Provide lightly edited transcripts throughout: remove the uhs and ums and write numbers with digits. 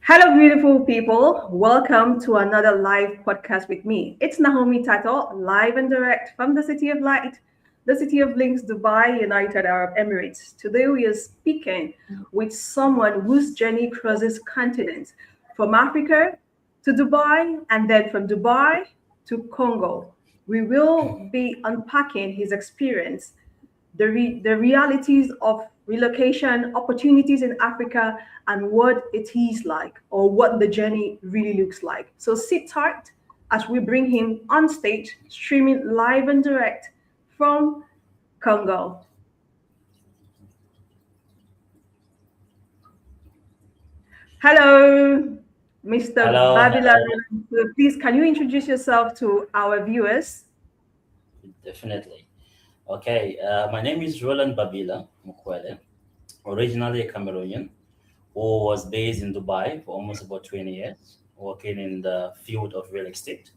Hello, beautiful people. Welcome to another live podcast with me. It's Naomi Tato, live and direct from the City of Light, the City of Links, Dubai, United Arab Emirates. Today, we are speaking with someone whose journey crosses continents from Africa to Dubai and then from Dubai to Congo. We will be unpacking his experience, the realities of relocation opportunities in Africa and what it is like or what the journey really looks like. So sit tight as we bring him on stage, streaming live and direct from Congo. Hello, Mr. Hello, Babila. hello. Please, can you introduce yourself to our viewers? Definitely. Okay, my name is Roland Babila Mukwele, originally a Cameroonian who was based in Dubai for almost about 20 years, working in the field of real estate,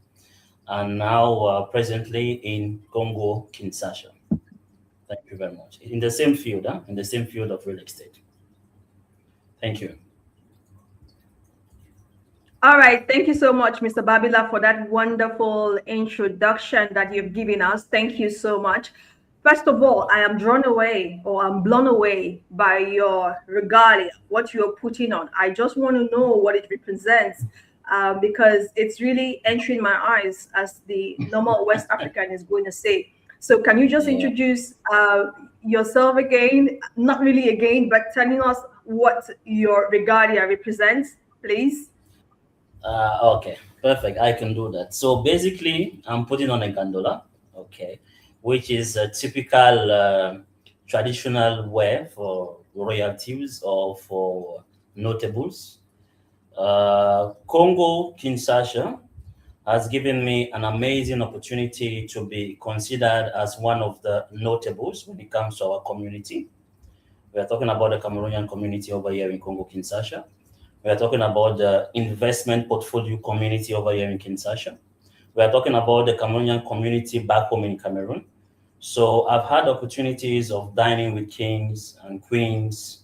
and now presently in Congo Kinshasa. Thank you very much. In the same field, huh? In the same field of real estate. Thank you. All right. Thank you so much, Mr. Babila, for that wonderful introduction that you've given us. Thank you so much. First of all, I am drawn away or I'm blown away by your regalia, what you're putting on. I just want to know what it represents because it's really entering my eyes, as the normal West African is going to say. So, can you just Yeah. introduce yourself again? Not really again, but telling us what your regalia represents, please. Okay, perfect. I can do that. So basically, I'm putting on a gondola, okay, which is a typical traditional wear for royalties or for notables. Congo Kinshasa has given me an amazing opportunity to be considered as one of the notables when it comes to our community. We are talking about the Cameroonian community over here in Congo Kinshasa. We are talking about the investment portfolio community over here in Kinshasa. We are talking about the Cameroonian community back home in Cameroon. So I've had opportunities of dining with kings and queens,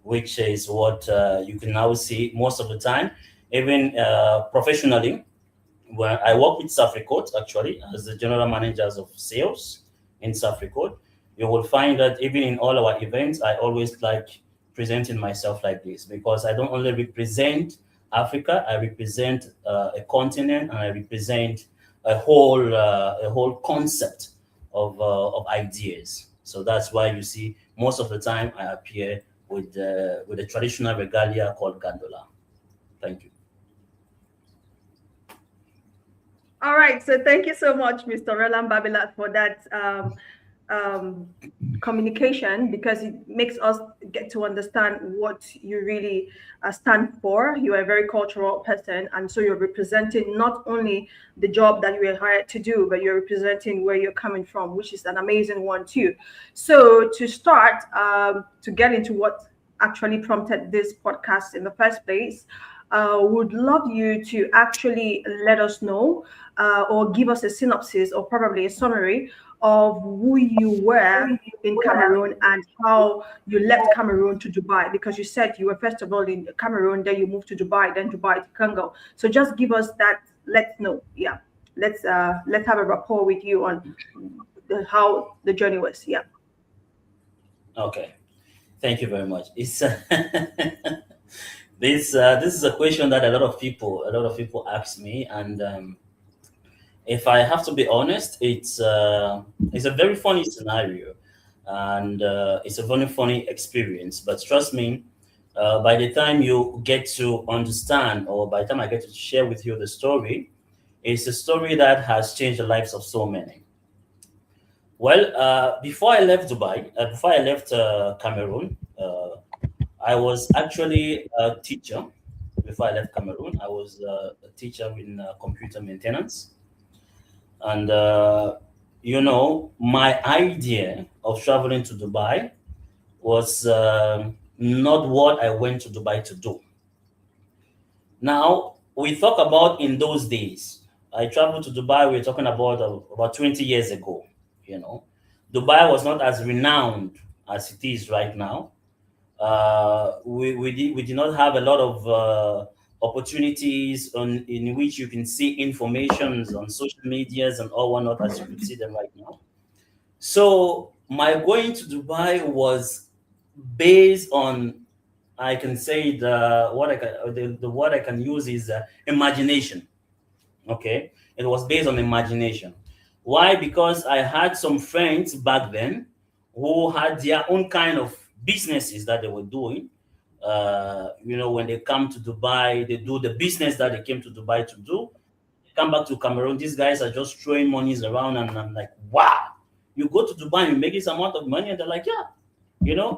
which is what you can now see most of the time, even professionally. When I work with Safricourt, actually, as the general managers of sales in Safricourt, you will find that even in all our events, I always like presenting myself like this because I don't only represent Africa, I represent a continent and I represent a whole concept of ideas. So that's why you see most of the time I appear with a traditional regalia called gandola. Thank you. All right. So thank you so much, Mr. Roland Babilat, for that um, communication because it makes us get to understand what you really stand for. You are a very cultural person, and so you're representing not only the job that you were hired to do, but you're representing where you're coming from, which is an amazing one too. So to start, to get into what actually prompted this podcast in the first place, would love you to actually let us know or give us a synopsis or probably a summary of who you were in Cameroon and how you left Cameroon to Dubai, because you said you were first of all in Cameroon, then you moved to Dubai, then Dubai to Congo. So just give us that. Let's know. Yeah, let's have a rapport with you on how the journey was. Yeah. Okay. Thank you very much. It's this is a question that a lot of people ask me, and if I have to be honest, it's a very funny scenario, and it's a very funny experience. But trust me, by the time you get to understand, or by the time I get to share with you the story, it's a story that has changed the lives of so many. Well, before I left Dubai, before I left Cameroon, I was actually a teacher. Before I left Cameroon, I was a teacher in computer maintenance. And, my idea of traveling to Dubai was not what I went to Dubai to do. Now, we talk about in those days. I traveled to Dubai, we're talking about 20 years ago, you know. Dubai was not as renowned as it is right now. We did not have a lot of opportunities in which you can see informations on social medias and all whatnot as you could see them right now. So my going to Dubai was based on, I can say the word I can use is imagination. Okay, it was based on imagination. Why? Because I had some friends back then who had their own kind of businesses that they were doing. When they come to Dubai, they do the business that they came to Dubai to do. They come back to Cameroon, these guys are just throwing monies around, and I'm like, wow, you go to Dubai and you make this amount of money, and they're like, yeah.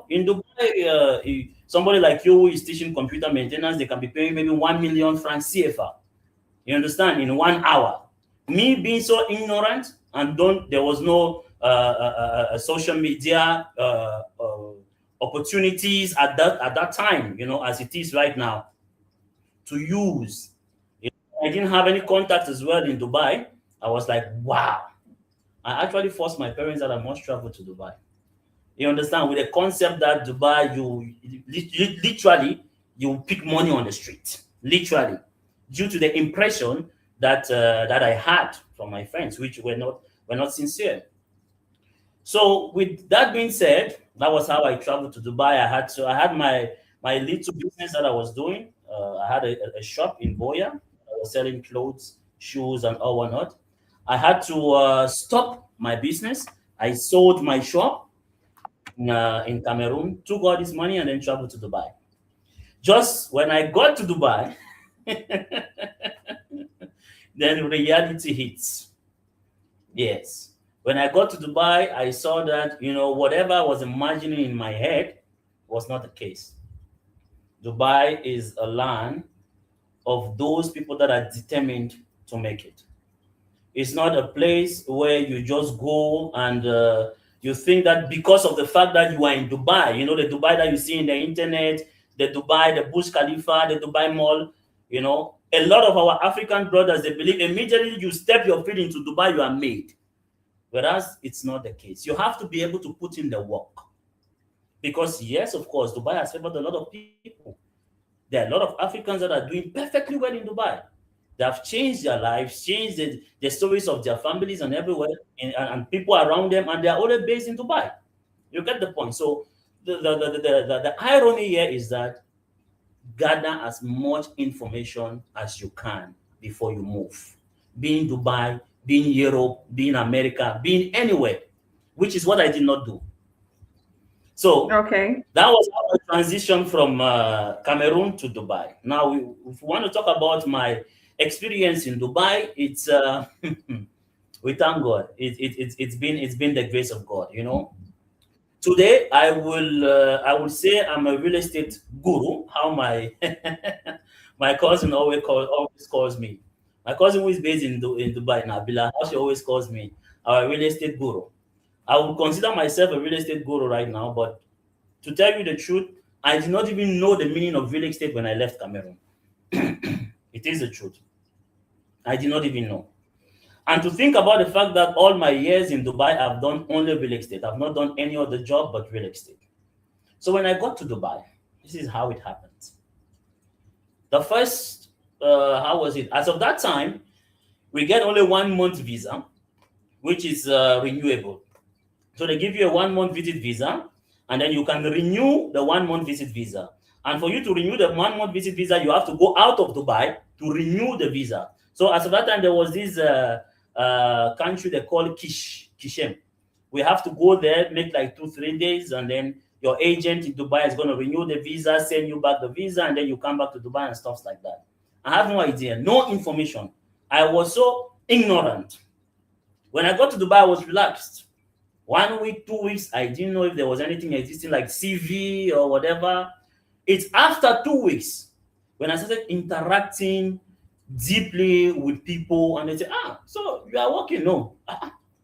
In Dubai, somebody like you who is teaching computer maintenance, they can be paying maybe 1 million francs CFA. You understand? In 1 hour. Me being so ignorant and there was no social media opportunities at that time, as it is right now to use. I didn't have any contacts as well in Dubai. I was like, wow. I actually forced my parents that I must travel to Dubai. You understand? With the concept that Dubai, you literally you pick money on the street, literally, due to the impression that I had from my friends, which were not sincere. So, with that being said, that was how I traveled to Dubai. I had my little business that I was doing. I had a shop in Boya. I was selling clothes, shoes, and all whatnot. I had to stop my business. I sold my shop in Cameroon, took all this money, and then traveled to Dubai. Just when I got to Dubai, then reality hits. Yes. When I got to Dubai, I saw that, whatever I was imagining in my head was not the case. Dubai is a land of those people that are determined to make it. It's not a place where you just go and you think that because of the fact that you are in Dubai, the Dubai that you see in the internet, the Dubai, the Burj Khalifa, the Dubai Mall, a lot of our African brothers, they believe immediately you step your feet into Dubai, you are made. Whereas it's not the case. You have to be able to put in the work. Because yes, of course, Dubai has favored a lot of people. There are a lot of Africans that are doing perfectly well in Dubai. They have changed their lives, changed the stories of their families and everywhere, and people around them, and they are all based in Dubai. You get the point. So the irony here is that gather as much information as you can before you move. Be in Dubai, be in Europe, be in America, be in anywhere, which is what I did not do. So okay, that was how I transitioned from Cameroon to Dubai. Now, if we want to talk about my experience in Dubai, it's we thank God. It's been the grace of God. Today, I will say I'm a real estate guru. How my my cousin always calls me. My cousin who is based in Dubai, Nabila, how she always calls me our real estate guru. I would consider myself a real estate guru right now, but to tell you the truth, I did not even know the meaning of real estate when I left Cameroon. It is the truth. I did not even know. And to think about the fact that all my years in Dubai, I've done only real estate. I've not done any other job but real estate. So when I got to Dubai, this is how it happened. The first, how was it? As of that time, we get only 1 month visa, which is renewable. So they give you a 1 month visit visa, and then you can renew the 1 month visit visa. And for you to renew the 1 month visit visa, you have to go out of Dubai to renew the visa. So as of that time, there was this country they call Kishem. We have to go there, make like 2-3 days, and then your agent in Dubai is going to renew the visa, send you back the visa, and then you come back to Dubai and stuff like that. I have no idea, no information. I was so ignorant. When I got to Dubai, I was relaxed. 1 week, 2 weeks, I didn't know if there was anything existing like CV or whatever. It's after 2 weeks when I started interacting deeply with people, and they say, so you are working? No.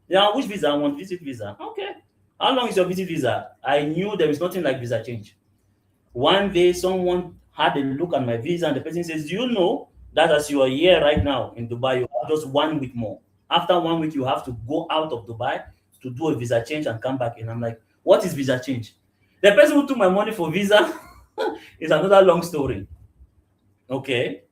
Yeah, which visa? I want visit visa. Okay. How long is your visit visa? I knew there is nothing like visa change. One day, someone had a look at my visa, and the person says, do you know that as you are here right now in Dubai, you have just 1 week more. After 1 week, you have to go out of Dubai to do a visa change and come back in. I'm like, what is visa change? The person who took my money for visa is another long story. Okay.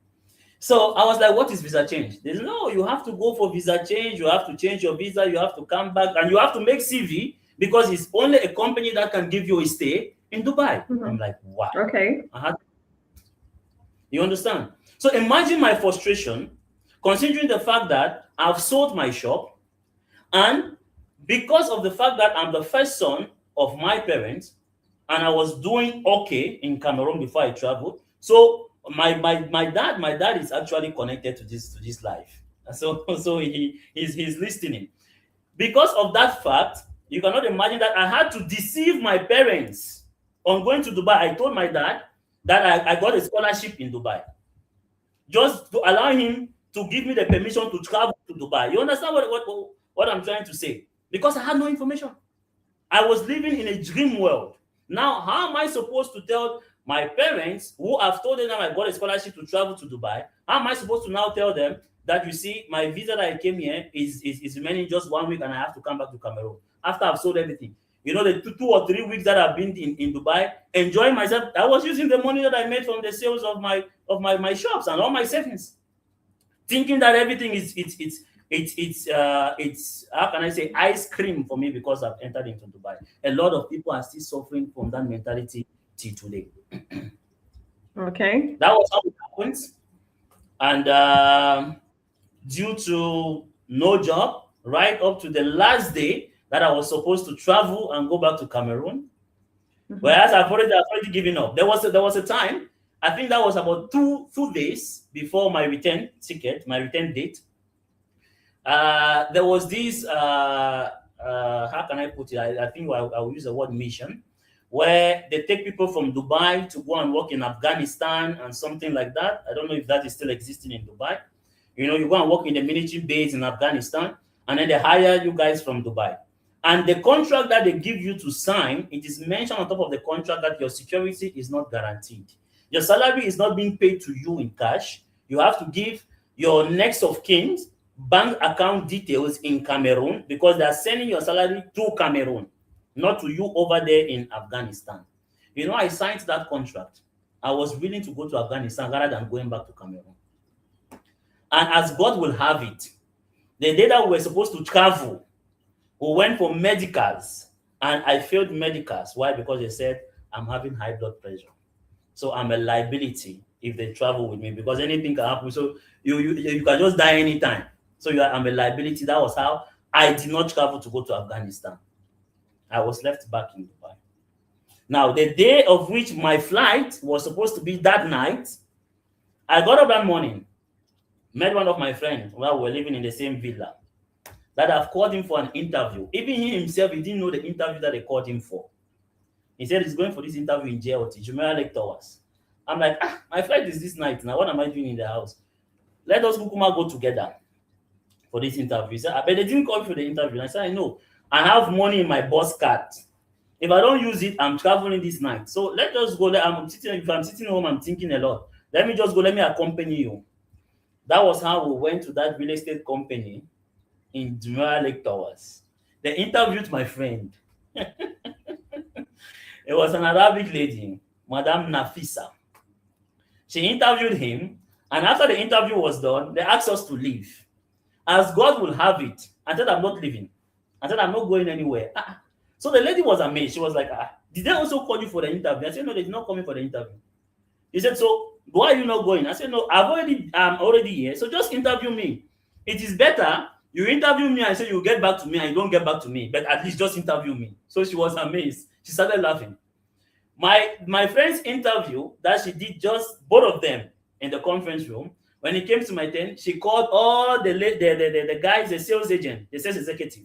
So I was like, what is visa change? They said, no, you have to go for visa change. You have to change your visa. You have to come back and you have to make CV because it's only a company that can give you a stay in Dubai. I'm like, wow. Okay. You understand? So imagine my frustration considering the fact that I've sold my shop and because of the fact that I'm the first son of my parents and I was doing okay in Cameroon before I traveled. So my dad is actually connected to this life. So he's listening. Because of that fact, you cannot imagine that I had to deceive my parents on going to Dubai. I told my dad that I got a scholarship in Dubai just to allow him to give me the permission to travel to Dubai. You understand what I'm trying to say? Because I had no information. I was living in a dream world. Now, how am I supposed to tell my parents who have told them that I got a scholarship to travel to Dubai? How am I supposed to now tell them that you see my visa that I came here is remaining just 1 week and I have to come back to Cameroon after I've sold everything? You know, the 2 or 3 weeks that I've been in Dubai, enjoying myself, I was using the money that I made from the sales of my shops and all my savings, thinking that everything it's how can I say ice cream for me because I've entered into Dubai. A lot of people are still suffering from that mentality till today. Okay. That was how it happens, and due to no job, right up to the last day that I was supposed to travel and go back to Cameroon, whereas I've already given up. There was a time, I think that was about two days before my return ticket, my return date. There was this how can I put it? I think I will use the word mission, where they take people from Dubai to go and work in Afghanistan and something like that. I don't know if that is still existing in Dubai. You know, you go and work in the military base in Afghanistan, and then they hire you guys from Dubai. And the contract that they give you to sign, it is mentioned on top of the contract that your security is not guaranteed. Your salary is not being paid to you in cash. You have to give your next of kin bank account details in Cameroon because they are sending your salary to Cameroon, not to you over there in Afghanistan. You know, I signed that contract. I was willing to go to Afghanistan rather than going back to Cameroon. And as God will have it, the day that we were supposed to travel, we went for medicals and I failed medicals. Why? Because they said I'm having high blood pressure. So I'm a liability if they travel with me because anything can happen. So you can just die anytime. So I'm a liability. That was how I did not travel to go to Afghanistan. I was left back in Dubai. Now, the day of which my flight was supposed to be that night, I got up that morning, met one of my friends while we were living in the same villa, that I've called him for an interview. Even he himself, he didn't know the interview that they called him for. He said he's going for this interview in JLT, Jumeirah Lake Towers. I'm like, my flight is this night. Now, what am I doing in the house? Let us Kukuma go together for this interview. He said, but they didn't call me for the interview. And I said, I know. I have money in my bus card. If I don't use it, I'm traveling this night. So let us go. If I'm sitting home, I'm thinking a lot. Let me just go. Let me accompany you. That was how we went to that real estate company in Jumeirah Lake Towers. They interviewed my friend. It was an Arabic lady, Madame Nafisa. She interviewed him, and after the interview was done, they asked us to leave. As God will have it, I said, I'm not leaving. I said, I'm not going anywhere. So the lady was amazed. She was like, did they also call you for the interview? I said, no, they did not call me for the interview. He said, so why are you not going? I said, no, I'm already here. So just interview me. It is better you interview me and say you get back to me and you don't get back to me, but at least just interview me. So she was amazed. She started laughing. My friend's interview that she did, just both of them in the conference room, when it came to my turn, she called all the guys, the sales agent, the sales executive.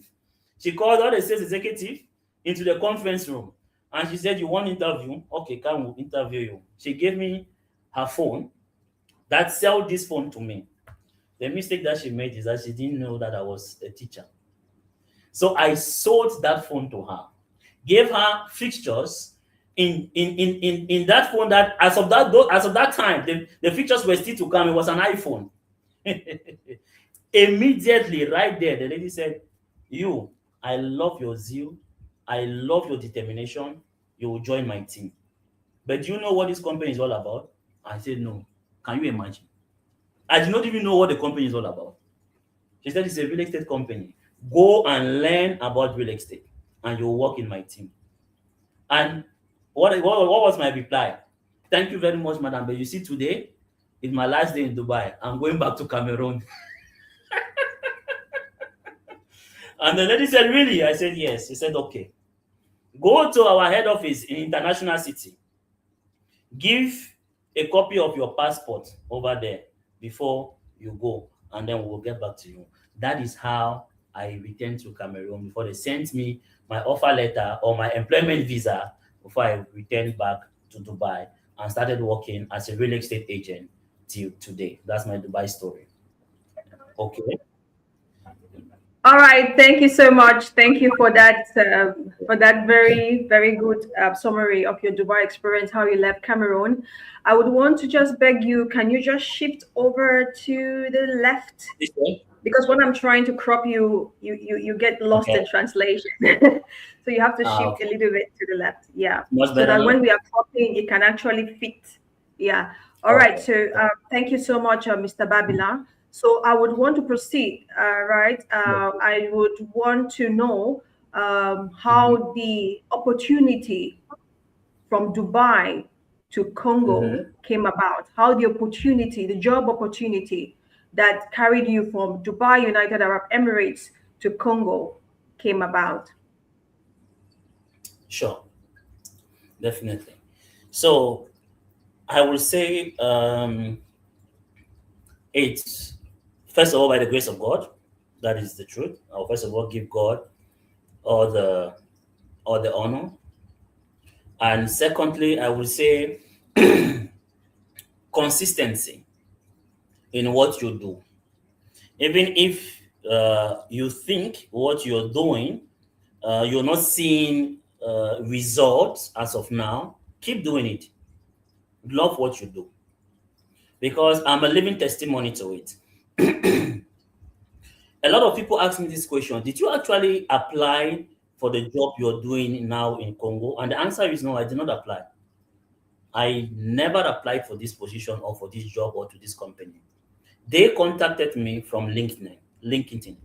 She called all the sales executive into the conference room and she said, you want interview? Okay, come, we'll interview you. She gave me her phone that sold this phone to me. The mistake that she made is that she didn't know that I was a teacher. So I sold that phone to her, gave her fixtures in that phone that as of that time, the fixtures were still to come. It was an iPhone. Immediately, right there, the lady said, I love your zeal. I love your determination. You will join my team. But do you know what this company is all about? I said, no. Can you imagine? I did not even know what the company is all about. She said it's a real estate company. Go and learn about real estate, and you'll work in my team. And what was my reply? Thank you very much, madam. But you see, today is my last day in Dubai. I'm going back to Cameroon. And the lady said, really? I said, yes. She said, okay. Go to our head office in International City. Give a copy of your passport over there before you go, and then we'll get back to you. That is how I returned to Cameroon before they sent me my offer letter or my employment visa before I returned back to Dubai and started working as a real estate agent till today. That's my Dubai story. Okay. All right, thank you so much. Thank you for that very very good summary of your Dubai experience, how you left Cameroon. I would want to just beg you, can you just shift over to the left? This way? Because when I'm trying to crop you, you get lost Okay. in translation. So you have to shift Okay. a little bit to the left. Yeah. Much So better that now? when we are cropping, it can actually fit. Yeah. All right. Okay. So thank you so much, Mr. Babila. So I would want to proceed. Right. I would want to know Mhm. how the opportunity from Dubai to Congo Mhm. came about, how the opportunity, the job opportunity that carried you from Dubai, United Arab Emirates to Congo came about. Sure. Definitely. So I will say it's first of all by the grace of God. That is the truth. I'll first of all give God all the all the honor. And secondly, I will say consistency in what you do. Even if you think what you're doing, you're not seeing results as of now, keep doing it. Love what you do. Because I'm a living testimony to it. A lot of people ask me this question: did you actually apply for the job you're doing now in Congo? And the answer is no, I did not apply. I never applied for this position or for this job or to this company. They contacted me from LinkedIn. LinkedIn.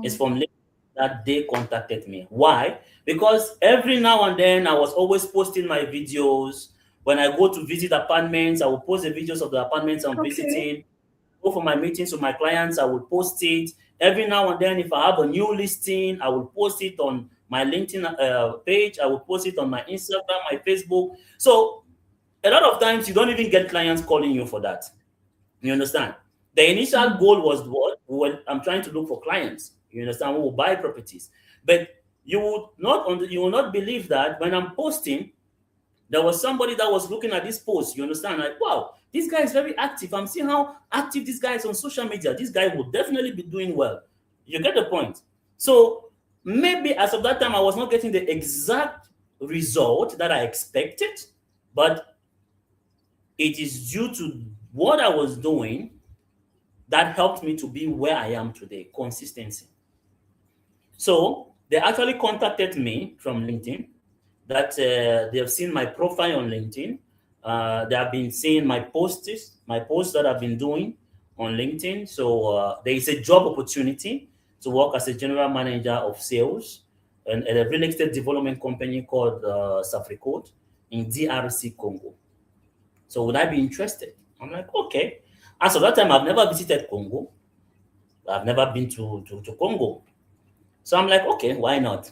It's Oh, from LinkedIn that they contacted me. Why? Because every now and then I was always posting my videos. When I go to visit apartments, I will post the videos of the apartments I'm okay. visiting. Go for my meetings with my clients, I will post it. Every now and then, if I have a new listing, I will post it on my LinkedIn page. I will post it on my Instagram, my Facebook. So a lot of times, you don't even get clients calling you for that. You understand? The initial Mm. goal was what? Well, I'm trying to look for clients. You understand? Who will buy properties. But you will not believe that when I'm posting, there was somebody that was looking at this post. You understand? Like, wow, this guy is very active. I'm seeing how active this guy is on social media. This guy will definitely be doing well. You get the point. So maybe as of that time, I was not getting the exact result that I expected, but it is due to what I was doing that helped me to be where I am today. Consistency. So they actually contacted me from LinkedIn that they have seen my profile on LinkedIn. They have been seeing my posts that I've been doing on LinkedIn. So there is a job opportunity to work as a general manager of sales at a real estate development company called Safricote in DRC Congo. So would I be interested? I'm like, okay. As of that time, I've never visited Congo. I've never been to Congo. So I'm like, okay, why not?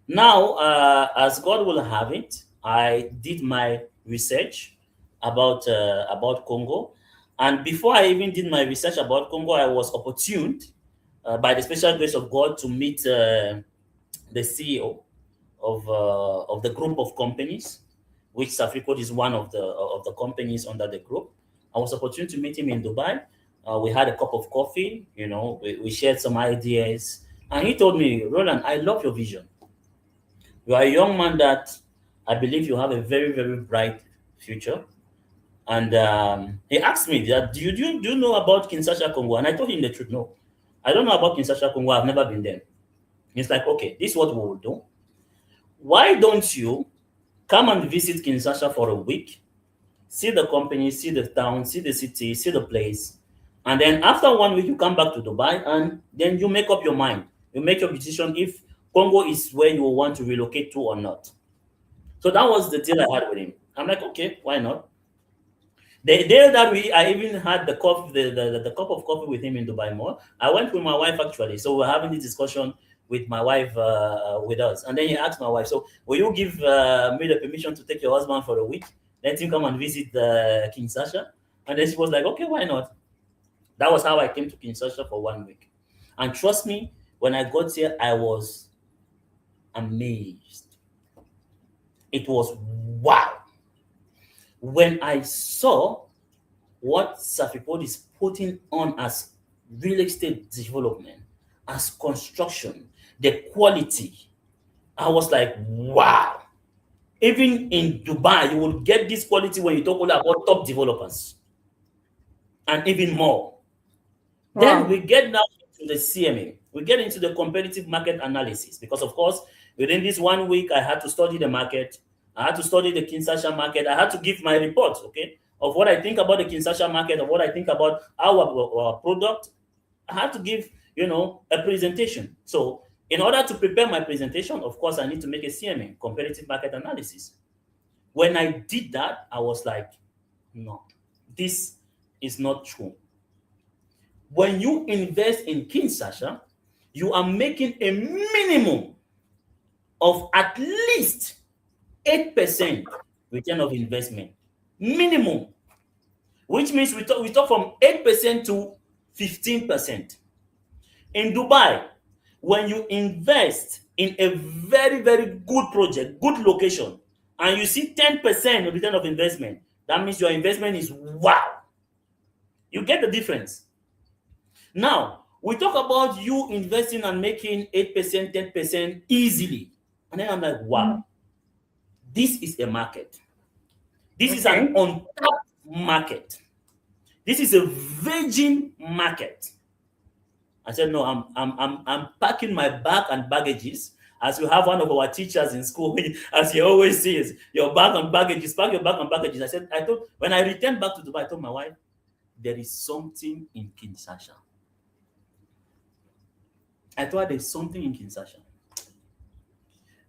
Now, as God will have it, I did my research about Congo, and before I even did my research about Congo, I was opportuned by the special grace of God to meet the CEO of the group of companies, which Safricode is one of the companies under the group. I was opportune to meet him in Dubai. We had a cup of coffee, we shared some ideas, and he told me, Roland, I love your vision. You are a young man that I believe you have a very, very bright future. And he asked me that, do you know about Kinshasa, Congo? And I told him the truth. No, I don't know about Kinshasa, Congo. I've never been there. He's like, okay, this is what we will do. Why don't you come and visit Kinshasa for a week? see the company, see the town, see the city, see the place. And then after 1 week, you come back to Dubai and then you make up your mind. You make your decision if Congo is where you want to relocate to or not. So that was the deal I had with him. I'm like, okay, why not? The day that I even had the coffee, the cup of coffee with him in Dubai Mall, I went with my wife actually. So we're having this discussion with my wife with us. And then he asked my wife, so will you give me the permission to take your husband for a week? Let him come and visit Kinshasa? And then she was like, okay, why not? That was how I came to Kinshasa for 1 week. And trust me, when I got here, I was amazed. It was wow. When I saw what Safipod is putting on as real estate development, as construction, the quality, I was like, wow. Even in Dubai, you will get this quality when you talk about top developers, and even more. Then we get now into the CMA. We get into the competitive market analysis because, of course, within this 1 week, I had to study the market. I had to study the Kinshasa market. I had to give my report, okay, of what I think about the Kinshasa market, of what I think about our product. I had to give, a presentation. So in order to prepare my presentation, of course, I need to make a CMA, competitive market analysis. When I did that, I was like, no, this is not true. When you invest in Kinshasa, you are making a minimum of at least 8% return of investment. Minimum. Which means we talk from 8% to 15%. In Dubai, when you invest in a very, very good project, good location, and you see 10% return of investment, that means your investment is wow. You get the difference. Now, we talk about you investing and making 8%, 10% easily. And then I'm like, wow, this is a market. This is an untapped market. This is a virgin market. I said, no, I'm packing my bag and baggages. As we have one of our teachers in school, as he always says, your bag and baggages, pack your bag and baggages. I thought, when I returned back to Dubai, I told my wife, there is something in Kinshasa. I thought there's something in Kinshasa.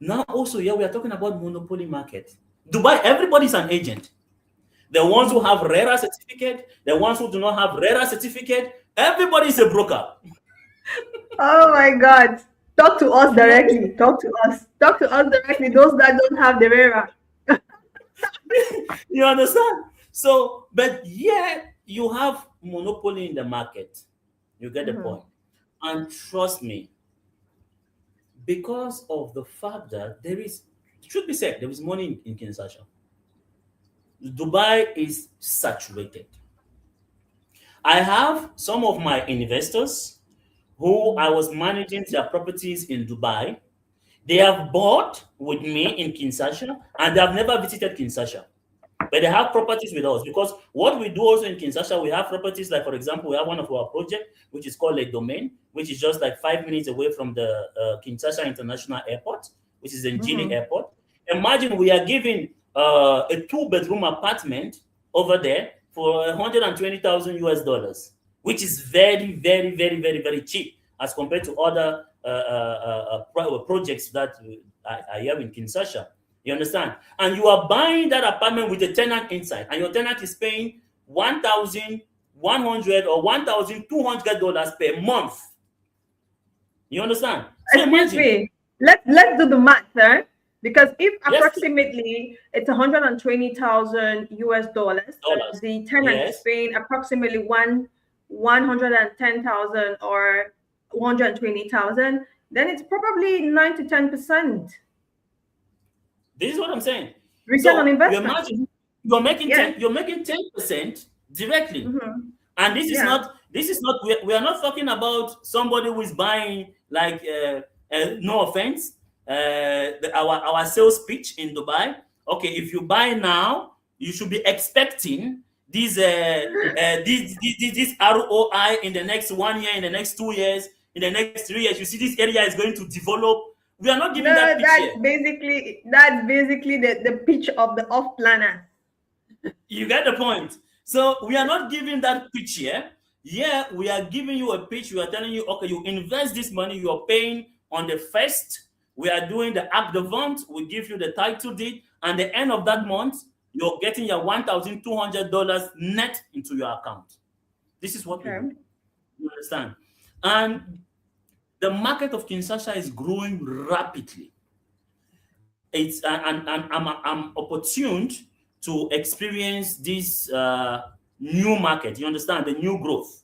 Now also, we are talking about monopoly market. Dubai, everybody's an agent. The ones who have RERA certificate, the ones who do not have RERA certificate, everybody is a broker. Oh my God. Talk to us directly. Talk to us. Talk to us directly. Those that don't have the RERA. You understand? So, but yet you have monopoly in the market. You get the point. And trust me, because of the fact that there is, it should be said, there is money in Kinshasa. Dubai is saturated. I have some of my investors who I was managing their properties in Dubai. They have bought with me in Kinshasa and they have never visited Kinshasa. But they have properties with us because what we do also in Kinshasa, we have properties like, for example, we have one of our projects, which is called a domain, which is just like 5 minutes away from the Kinshasa International Airport, which is in Gini Airport. Imagine we are giving a 2-bedroom apartment over there for 120,000 US dollars, which is very, very, very, very, very cheap as compared to other projects that are here in Kinshasa. You understand? And you are buying that apartment with a tenant inside, and your tenant is paying $1,100 or $1,200 per month. You understand? So excuse me. Let's do the math, huh? Because if approximately it's 120,000 US dollars, the tenant is paying approximately 110,000 or 120,000, then it's probably 9 to 10%. This is what I'm saying. Return on investment. You imagine you're making 10% directly. And this is not we are not talking about somebody who is buying like no offense, our sales pitch in Dubai. Okay, if you buy now, you should be expecting this ROI in the next 1 year, in the next 2 years, in the next 3 years. You see, this area is going to develop. We are not giving that pitch that's basically the pitch of the off planner. You get the point. So we are not giving that pitch here. Yeah, we are giving you a pitch. We are telling you, okay, you invest this money, you are paying on the first. We are doing the act de vente. We give you the title deed, and the end of that month, you're getting your $1,200 net into your account. This is what we Okay. do. You understand? And the market of Kinshasa is growing rapidly. It's and I'm opportuned to experience this new market. You understand the new growth.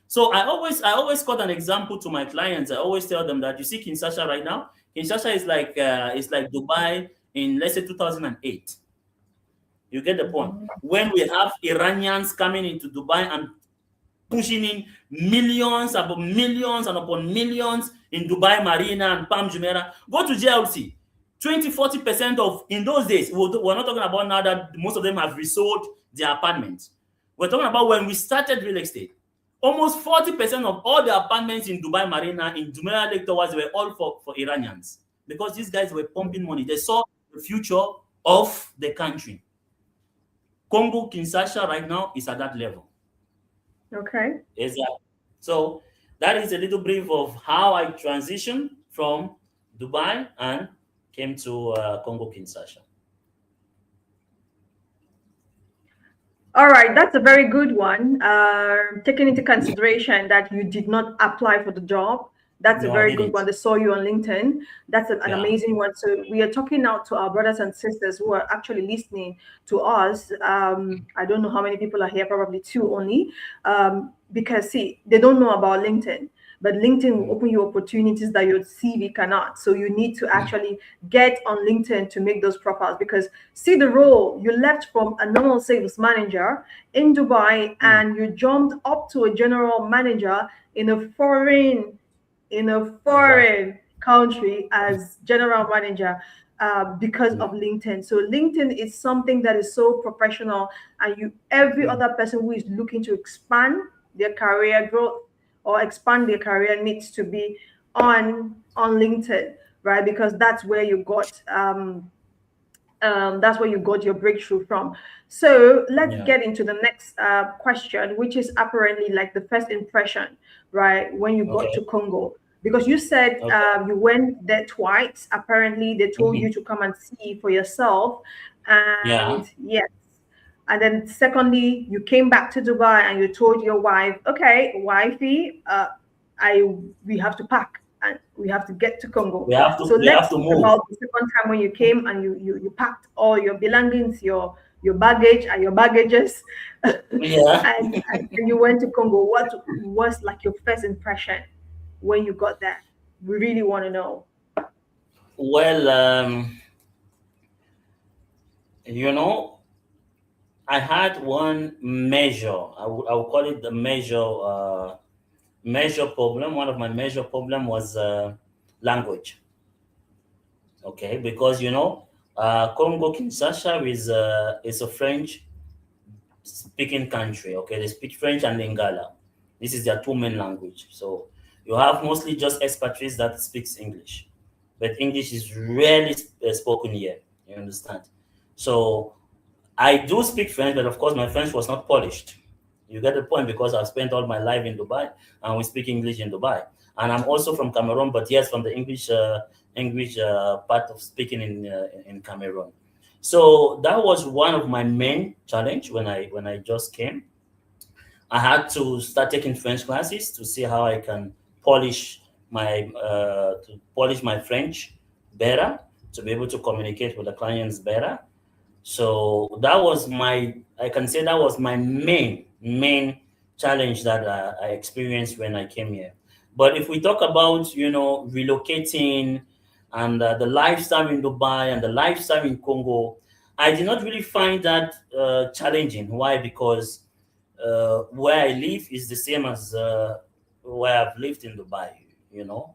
So I always quote an example to my clients. I always tell them that you see Kinshasa right now. Kinshasa is like Dubai in, let's say, 2008. You get the point. When we have Iranians coming into Dubai and pushing in millions upon millions and upon millions in Dubai Marina and Palm Jumeirah. Go to JLC. 20-40% of, in those days, we're not talking about now that most of them have resold their apartments. We're talking about when we started real estate. Almost 40% of all the apartments in Dubai Marina, in Jumeirah Lake Towers, were all for Iranians, because these guys were pumping money. They saw the future of the country. Congo Kinshasa right now is at that level. Okay. Exactly. So that is a little brief of how I transitioned from Dubai and came to Congo Kinshasa. All right, that's a very good one. Taking into consideration that you did not apply for the job, that's a No, I very good didn't. one. They saw you on LinkedIn. That's an Yeah. amazing one. So we are talking now to our brothers and sisters who are actually listening to us. I don't know how many people are here, probably two only, because see, they don't know about LinkedIn. But LinkedIn will open you opportunities that your CV cannot. So you need to actually get on LinkedIn to make those profiles, because see the role you left from a normal sales manager in Dubai and you jumped up to a general manager in a foreign Exactly. country as general manager, because of LinkedIn. So LinkedIn is something that is so professional, and every other person who is looking to expand their career growth or expand their career needs to be on LinkedIn, right? Because that's where you got your breakthrough from. So let's Yeah. get into the next question, which is apparently like the first impression, right? When you got Okay. to Congo, because you said Okay. you went there twice. Apparently, they told you to come and see for yourself, Yeah. and yes. And then, secondly, you came back to Dubai and you told your wife, "Okay, wifey, I we have to pack and we have to get to Congo." We have to So we have let's to talk move. about the second time when you came and you packed all your belongings, your baggage and your baggages, Yeah. and you went to Congo. What was like your first impression when you got there? We really want to know. Well, you know, I had one measure. I would call it the measure problem. One of my measure problem was language. Okay, because Congo Kinshasa is a French speaking country. Okay, they speak French and Lingala. This is their two main language. So you have mostly just expatriates that speaks English, but English is rarely spoken here. You understand? So I do speak French, but of course my French was not polished. You get the point, because I've spent all my life in Dubai and we speak English in Dubai. And I'm also from Cameroon, but yes, from the English part of speaking in Cameroon. So that was one of my main challenge when I just came. I had to start taking French classes to see how I can polish my French better, to be able to communicate with the clients better. So that was I can say that was my main challenge that I experienced when I came here. But if we talk about, relocating and the lifestyle in Dubai and the lifestyle in Congo, I did not really find that challenging. Why? Because where I live is the same as where I've lived in Dubai. You know,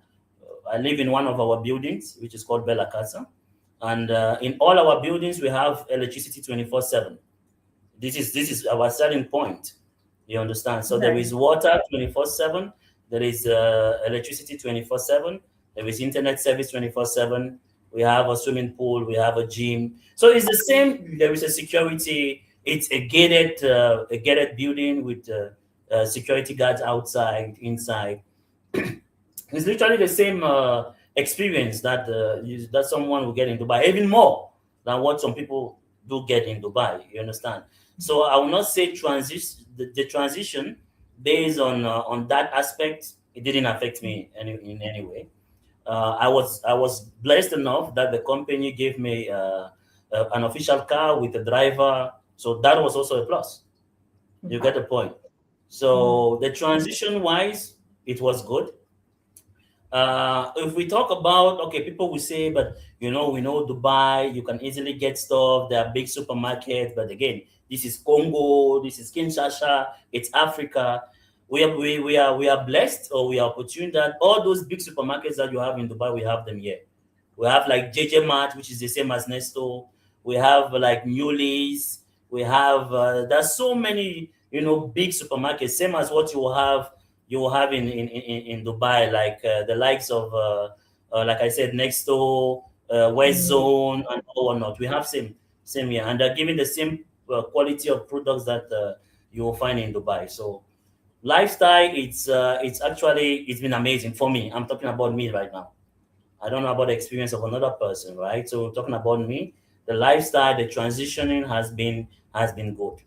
I live in one of our buildings, which is called Bella Casa, and in all our buildings we have electricity 24/7. This is our selling point. You understand? So there Okay. is water 24/7. There is electricity 24/7. There is internet service 24/7. We have a swimming pool. We have a gym. So it's the same. There is a security. It's a gated building with security guards outside, inside. It's literally the same experience that someone will get in Dubai, even more than what some people do get in Dubai. You understand? So I will not say the transition based on that aspect. It didn't affect me in any way. I was blessed enough that the company gave me an official car with a driver, so that was also a plus. You get the point. So the transition wise, it was good. If we talk about, okay, people will say, but we know Dubai, you can easily get stuff. There are big supermarkets, but again, this is Congo, this is Kinshasa, it's Africa. We are blessed, or we are opportune that all those big supermarkets that you have in Dubai, we have them here. We have like JJ Mart, which is the same as Nesto. We have like Newleys. We have there's so many big supermarkets, same as what you will have in Dubai, like the likes of like I said, Nexto, West Zone, and all whatnot. We have same here, and they're giving the same quality of products that you will find in Dubai. So lifestyle, it's been amazing for me. I'm talking about me right now. I don't know about the experience of another person, right? So talking about me, the lifestyle, the transitioning has been good.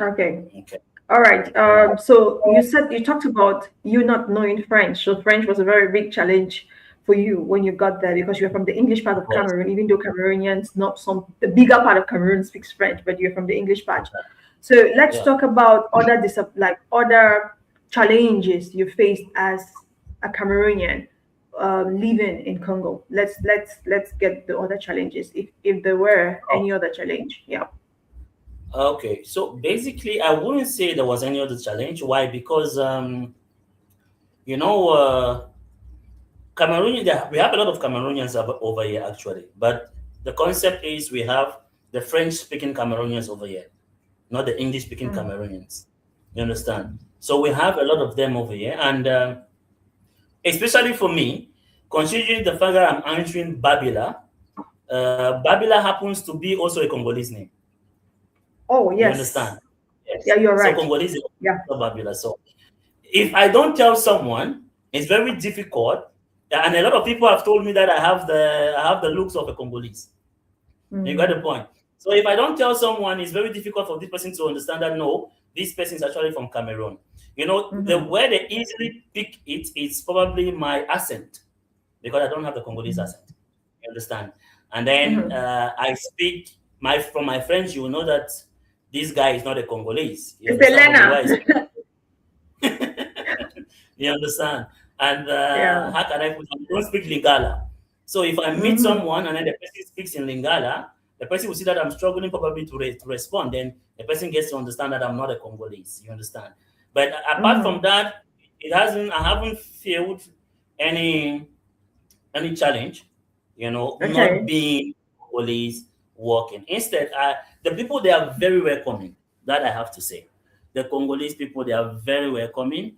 Okay. Okay. All right. Yeah. So you talked about you not knowing French. So French was a very big challenge for you when you got there because you're from the English part of Yes. Cameroon, even though Cameroonians, not the bigger part of Cameroon speaks French, but you're from the English part. So let's Yeah. talk about other challenges you faced as a Cameroonian living in Congo. Let's get the other challenges if there were any other challenge. Yeah. Okay, so basically, I wouldn't say there was any other challenge. Why? Because you know, we have a lot of Cameroonians over here actually, but the concept is we have the French-speaking Cameroonians over here, not the English-speaking Cameroonians. You understand? So we have a lot of them over here, and especially for me, considering the fact that I'm answering Babila, Babila happens to be also a Congolese name. Oh You yes. understand? Yes. Yeah, you're So right. Congolese is Yeah. also Babila. So if I don't tell someone, it's very difficult. And a lot of people have told me that I have the looks of a Congolese. You got the point. So if I don't tell someone, it's very difficult for this person to understand that no, this person is actually from Cameroon. The way they easily pick it is probably my accent because I don't have the Congolese accent. You understand? And then I speak from my friends. You will know that this guy is not a Congolese. You It's understand from the way I speak. Elena. You understand? And Yeah. how can I put it? I don't speak Lingala. So if I meet someone and then the person speaks in Lingala, the person will see that I'm struggling probably to respond. Then the person gets to understand that I'm not a Congolese. You understand? But apart from that, I haven't failed any challenge, not Okay. being Congolese working. Instead, the people, they are very welcoming. That I have to say. The Congolese people, they are very welcoming.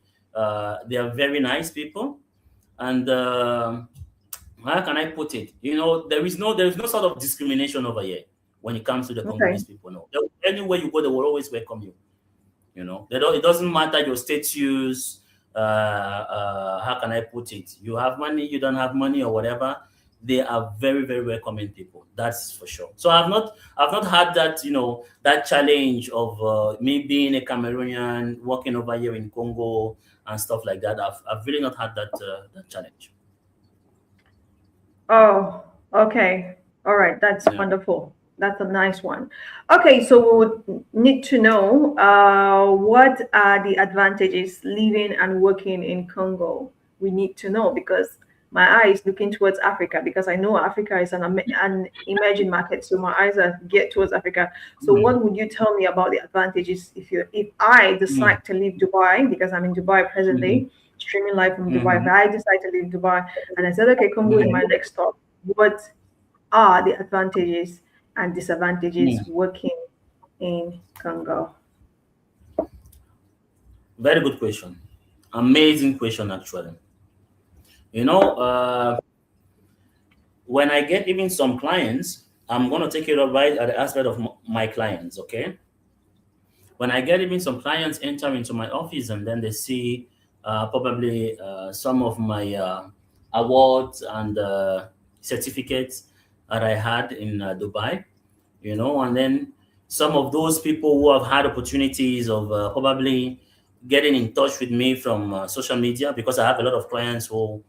They are very nice people, and how can I put it? There is no sort of discrimination over here when it comes to the Okay. Congolese people. No, anywhere you go, they will always welcome you. It doesn't matter your status. How can I put it? You have money, you don't have money, or whatever. They are very, very welcoming people. That's for sure. So I've not had that challenge of me being a Cameroonian working over here in Congo and stuff like that. I've really not had that challenge. Oh, okay. All right. That's Yeah. wonderful. That's a nice one. Okay, so we would need to know what are the advantages living and working in Congo? We need to know because my eye is looking towards Africa because I know Africa is an emerging market. So my eyes are geared towards Africa. So Mm, what would you tell me about the advantages if I mm, decide to leave Dubai because I'm in Dubai mm, presently, streaming live from Dubai. If mm, I decide to leave Dubai and I said, okay, Congo is mm, my next stop, what are the advantages and disadvantages mm. working in Congo? Very good question. Amazing question, actually. You know, when I get even some clients, I'm going to take it right at the aspect of my clients, okay? When I get even some clients enter into my office and then they see probably some of my awards and certificates that I had in Dubai, and then some of those people who have had opportunities of probably getting in touch with me from social media, because I have a lot of clients who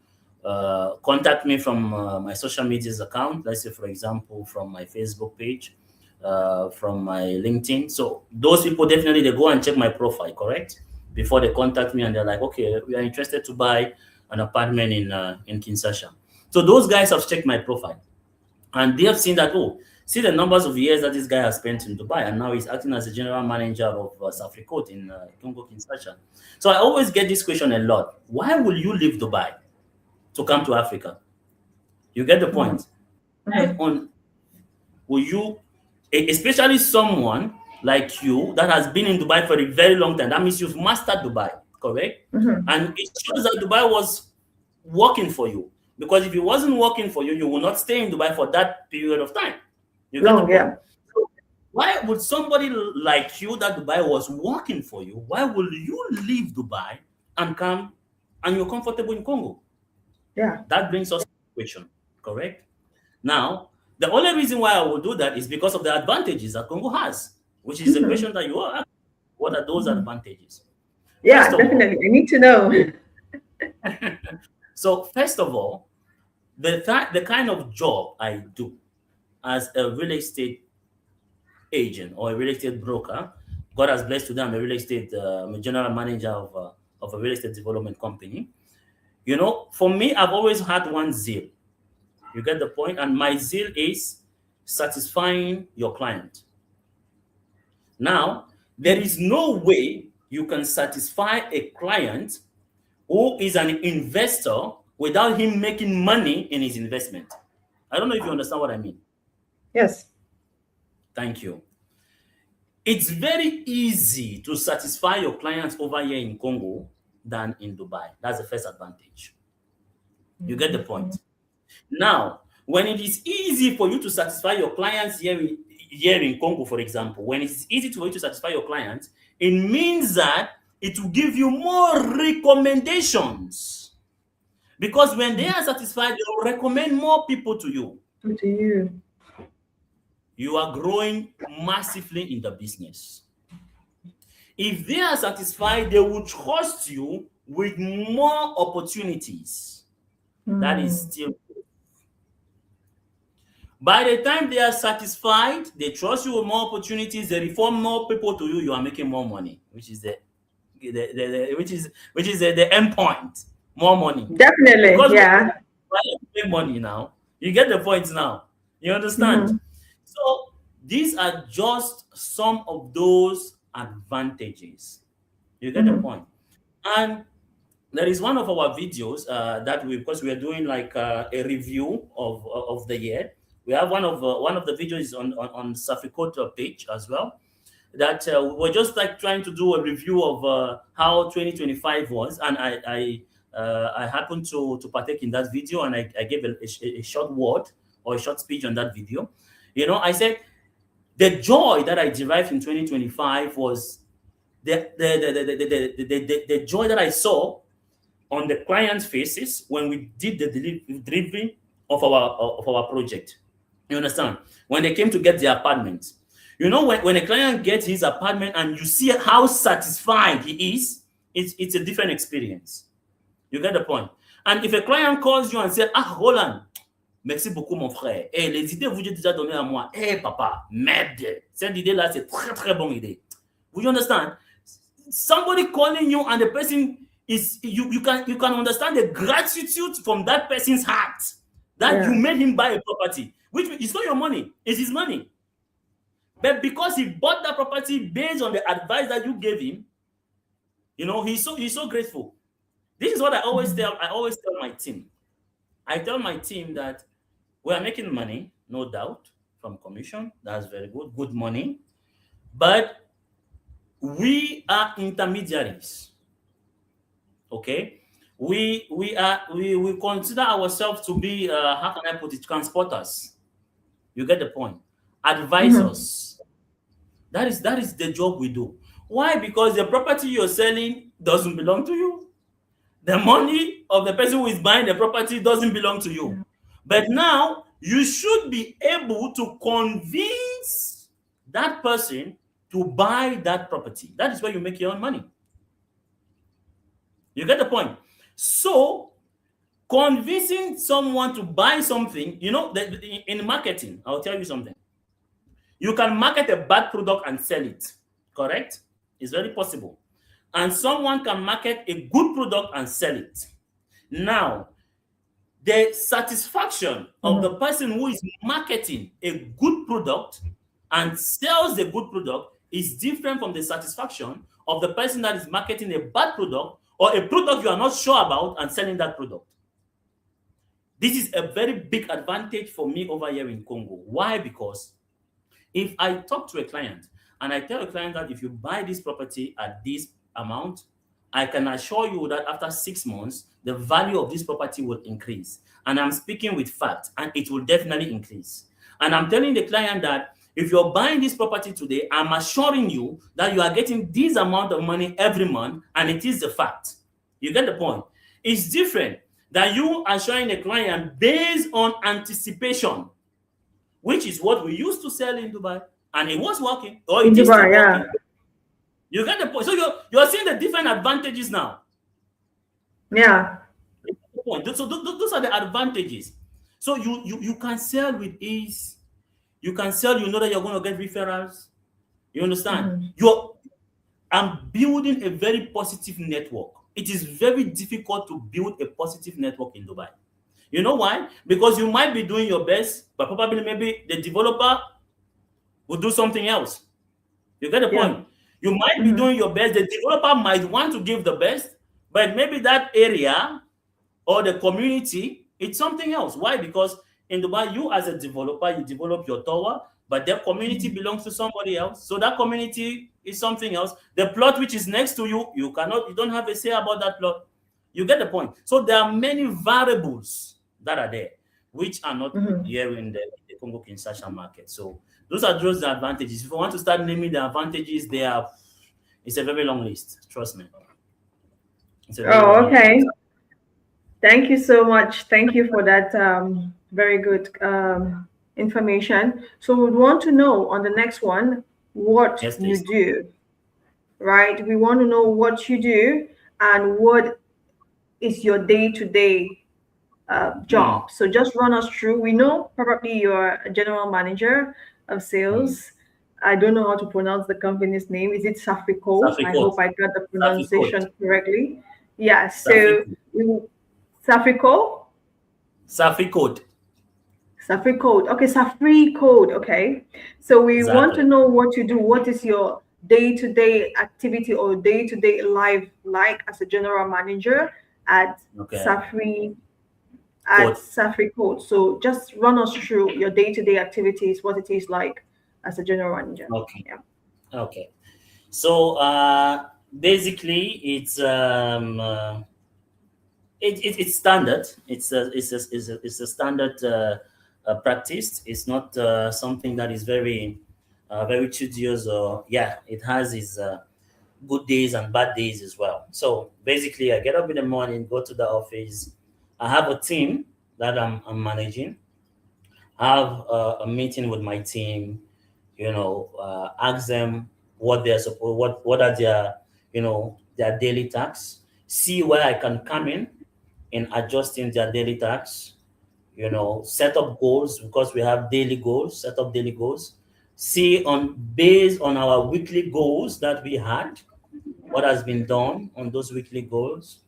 contact me from my social media's account. Let's say, for example, from my Facebook page, from my LinkedIn. So those people definitely they go and check my profile, correct? Before they contact me and they're like, okay, we are interested to buy an apartment in Kinshasa. So those guys have checked my profile and they have seen that, oh, see the numbers of years that this guy has spent in Dubai, and now he's acting as a general manager of Safricot in Congo Kinshasa. So I always get this question a lot: why will you leave Dubai to come to Africa? You get the point. Why on will you, especially someone like you that has been in Dubai for a very long time? That means you've mastered Dubai, correct? And it shows that Dubai was working for you. Because if it wasn't working for you, you will not stay in Dubai for that period of time. You get the point? Yeah. So why would somebody like you that Dubai was working for you, why will you leave Dubai and come and you're comfortable in Congo? Yeah. That brings us to the question, correct? Now, the only reason why I will do that is because of the advantages that Congo has, which is the question that you are asking. What are those advantages? Yeah, definitely. I need to know. So, first of all, the kind of job I do as a real estate agent or a real estate broker, God has blessed today. I'm a real estate, I'm a general manager of a real estate development company. For me, I've always had one zeal. You get the point? And my zeal is satisfying your client. Now, there is no way you can satisfy a client who is an investor without him making money in his investment. I don't know if you understand what I mean. Yes. Thank you. It's very easy to satisfy your clients over here in Congo than in Dubai. That's the first advantage. You get the point. Now, when it is easy for you to satisfy your clients here in Congo, for example, when it's easy for you to satisfy your clients, it means that it will give you more recommendations. Because when they are satisfied, they will recommend more people to you. To you. You are growing massively in the business. If they are satisfied, they will trust you with more opportunities. That is still good. By the time they are satisfied, they trust you with more opportunities, they refer more people to you, you are making more money, which is the end point. More money. Definitely, because yeah. we make money now. You get the point now. You understand? So these are just some of those advantages. You get the point? And there is one of our videos because we are doing like a review of the year. We have one of the videos on Safricot page as well. That we're just like trying to do a review of how 2025 was, and I happened to partake in that video, and I gave a short word or a short speech on that video. I said the joy that I derived in 2025 was the joy that I saw on the client's faces when we did the delivery of our project. You understand? When they came to get the apartment. When a client gets his apartment and you see how satisfied he is, it's a different experience. You get the point? And if a client calls you and says, Roland, merci beaucoup mon frère. Les idées vous j'ai déjà donné à moi. Papa, merde. Cette idée-là, c'est très très bonne idée. Would you understand? Somebody calling you and the person is, you can understand the gratitude from that person's heart that you made him buy a property, which is not your money, it's his money. But because he bought that property based on the advice that you gave him, he's so grateful. This is what I always tell my team. I tell my team that we are making money, no doubt, from commission. That's very good money. But we are intermediaries. Okay? We consider ourselves to be how can I put it, transporters. You get the point? Advisors. That is the job we do. Why? Because the property you're selling doesn't belong to you. The money of the person who is buying the property doesn't belong to you. But now you should be able to convince that person to buy that property. That is where you make your own money. You get the point? So, convincing someone to buy something, in marketing, I'll tell you something. You can market a bad product and sell it, correct? It's very possible. And someone can market a good product and sell it. Now, the satisfaction of the person who is marketing a good product and sells the good product is different from the satisfaction of the person that is marketing a bad product or a product you are not sure about and selling that product. This is a very big advantage for me over here in Congo. Why? Because if I talk to a client and I tell a client that if you buy this property at this amount, I can assure you that after 6 months, the value of this property will increase. And I'm speaking with fact, and it will definitely increase. And I'm telling the client that if you're buying this property today, I'm assuring you that you are getting this amount of money every month, and it is the fact. You get the point? It's different than you assuring a client based on anticipation, which is what we used to sell in Dubai, and it was working, or it is still working. You get the point. So you're seeing the different advantages now. Yeah. So those are the advantages. So you can sell with ease. You can sell. You know that you're going to get referrals. You understand? I'm building a very positive network. It is very difficult to build a positive network in Dubai. You know why? Because you might be doing your best, but probably maybe the developer will do something else. You get the point? You might be doing your best. The developer might want to give the best, but maybe that area or the community, it's something else. Why? Because in Dubai, you as a developer, you develop your tower, but their community belongs to somebody else. So that community is something else. The plot which is next to you, you don't have a say about that plot. You get the point. So there are many variables that are there, which are not here in the Congo Kinshasa market. So those are just the advantages. If you want to start naming the advantages, it's a very long list. Trust me. Okay. Thank you so much. Thank you for that very good information. So we want to know on the next one what you do, right? We want to know what you do and what is your day-to-day job. So just run us through. We know probably you're a general manager of sales. I don't know how to pronounce the company's name. Is it Safrico? I hope I got the pronunciation correctly. Yeah. So Safrico? Safricode. Safricode. Okay, Safricode. Okay. So we want to know what you do. What is your day-to-day activity or day-to-day life like as a general manager at Safricode? So just run us through your day-to-day activities, what it is like as a general manager. Okay. So basically, it's standard. It's a standard practice. It's not something that is very tedious. Or it has its good days and bad days as well. So basically, I get up in the morning, go to the office. I have a team that I'm managing. I have a meeting with my team. Ask them what they're supposed, what are their their daily tasks. See where I can come in adjusting their daily tasks. Set up goals because we have daily goals. Set up daily goals. See based on our weekly goals that we had, what has been done on those weekly goals.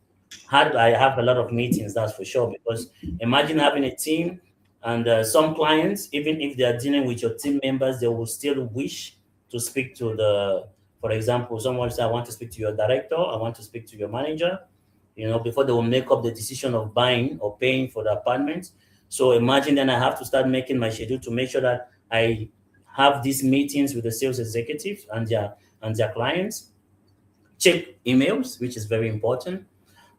I have a lot of meetings, that's for sure, because imagine having a team and some clients, even if they are dealing with your team members, they will still wish to speak to for example, someone say, I want to speak to your director, I want to speak to your manager, before they will make up the decision of buying or paying for the apartment. So imagine then I have to start making my schedule to make sure that I have these meetings with the sales executives and their clients, check emails, which is very important.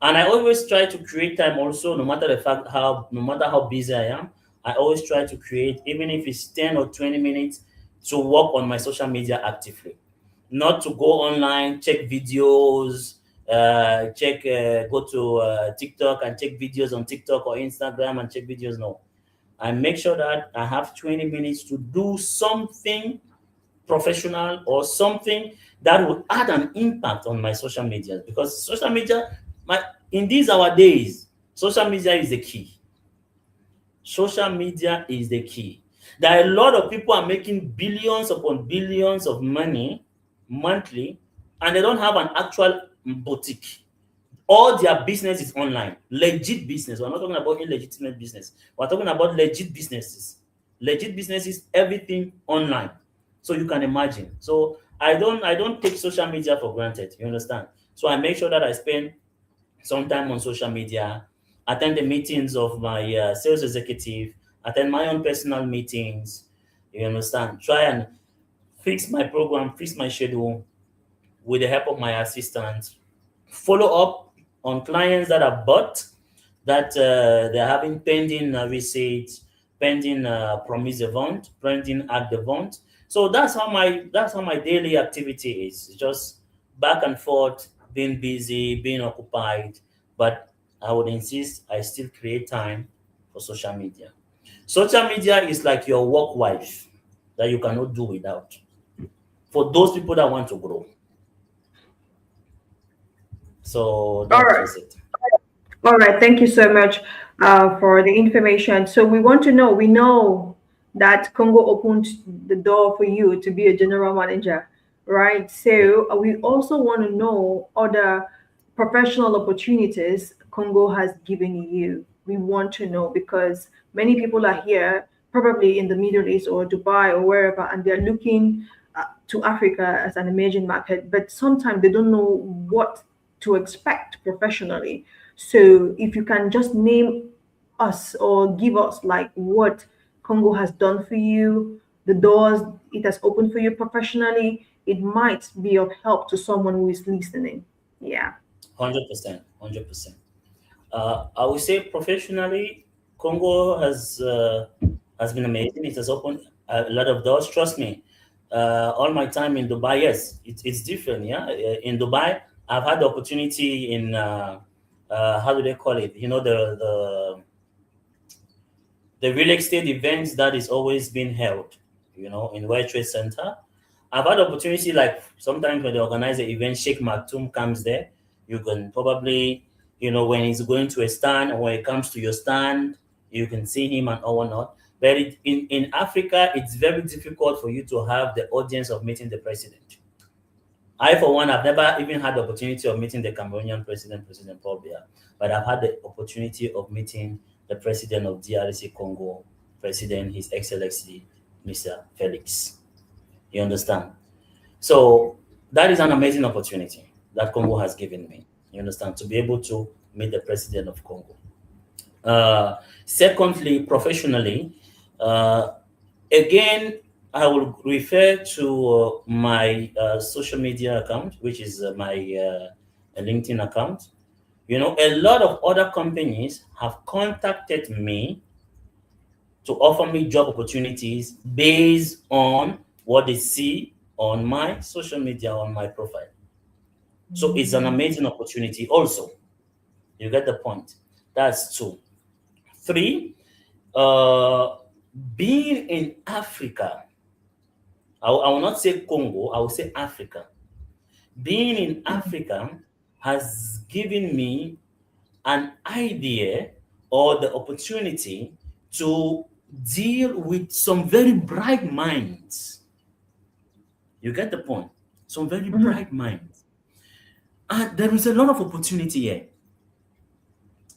And I always try to create time also, no matter how busy I am, I always try to create, even if it's 10 or 20 minutes, to work on my social media actively. Not to go online, check videos, go to TikTok and check videos on TikTok or Instagram and check videos. No, I make sure that I have 20 minutes to do something professional or something that would add an impact on my social media, because social media, in these our days, social media is the key. Social media is the key. There are a lot of people are making billions upon billions of money monthly, and they don't have an actual boutique. All their business is online. Legit business. We're not talking about illegitimate business. We're talking about legit businesses. Legit businesses, everything online. So you can imagine. So I don't take social media for granted. You understand? So I make sure that I spend some time on social media, attend the meetings of my sales executive, attend my own personal meetings. You understand? Try and fix my program, fix my schedule with the help of my assistant. Follow up on clients that are bought, that they're having pending receipts, pending promise de vente, pending act de vente. So that's how my daily activity is. It's just back and forth, being busy, being occupied. But I would insist I still create time for social media. Social media is like your work wife that you cannot do without. For those people that want to grow. So All that's right. just it. All right, thank you so much for the information. So we want to know, we know that Congo opened the door for you to be a general manager, right? So we also want to know other professional opportunities Congo has given you. We want to know because many people are here, probably in the Middle East or Dubai or wherever, and they're looking to Africa as an emerging market, but sometimes they don't know what to expect professionally. So if you can just name us or give us like what Congo has done for you, the doors it has opened for you professionally, it might be of help to someone who is listening. Yeah. 100%. 100%. I would say professionally, Congo has been amazing. It has opened a lot of doors. Trust me. All my time in Dubai, yes, it's different. Yeah, in Dubai, I've had the opportunity in how do they call it? The real estate events that is always being held. In World Trade Center. I've had opportunity like sometimes when they organize the event, Sheikh Maktoum comes there. You can probably, when he's going to a stand or when it comes to your stand, you can see him and all whatnot. But in Africa, it's very difficult for you to have the audience of meeting the president. I, for one, have never even had the opportunity of meeting the Cameroonian president, President Paul Biya, but I've had the opportunity of meeting the president of DRC Congo, President His Excellency Mr. Felix. You understand? So that is an amazing opportunity that Congo has given me. You understand? To be able to meet the president of Congo. Secondly, professionally, again, I will refer to my social media account, which is my LinkedIn account. A lot of other companies have contacted me to offer me job opportunities based on what they see on my social media, on my profile. So it's an amazing opportunity also. You get the point. That's two. Three, uh, being in Africa, I will not say Congo, I will say Africa. Being in Africa has given me an idea or the opportunity to deal with some very bright minds. You get the point? Some very bright minds. And there is a lot of opportunity here.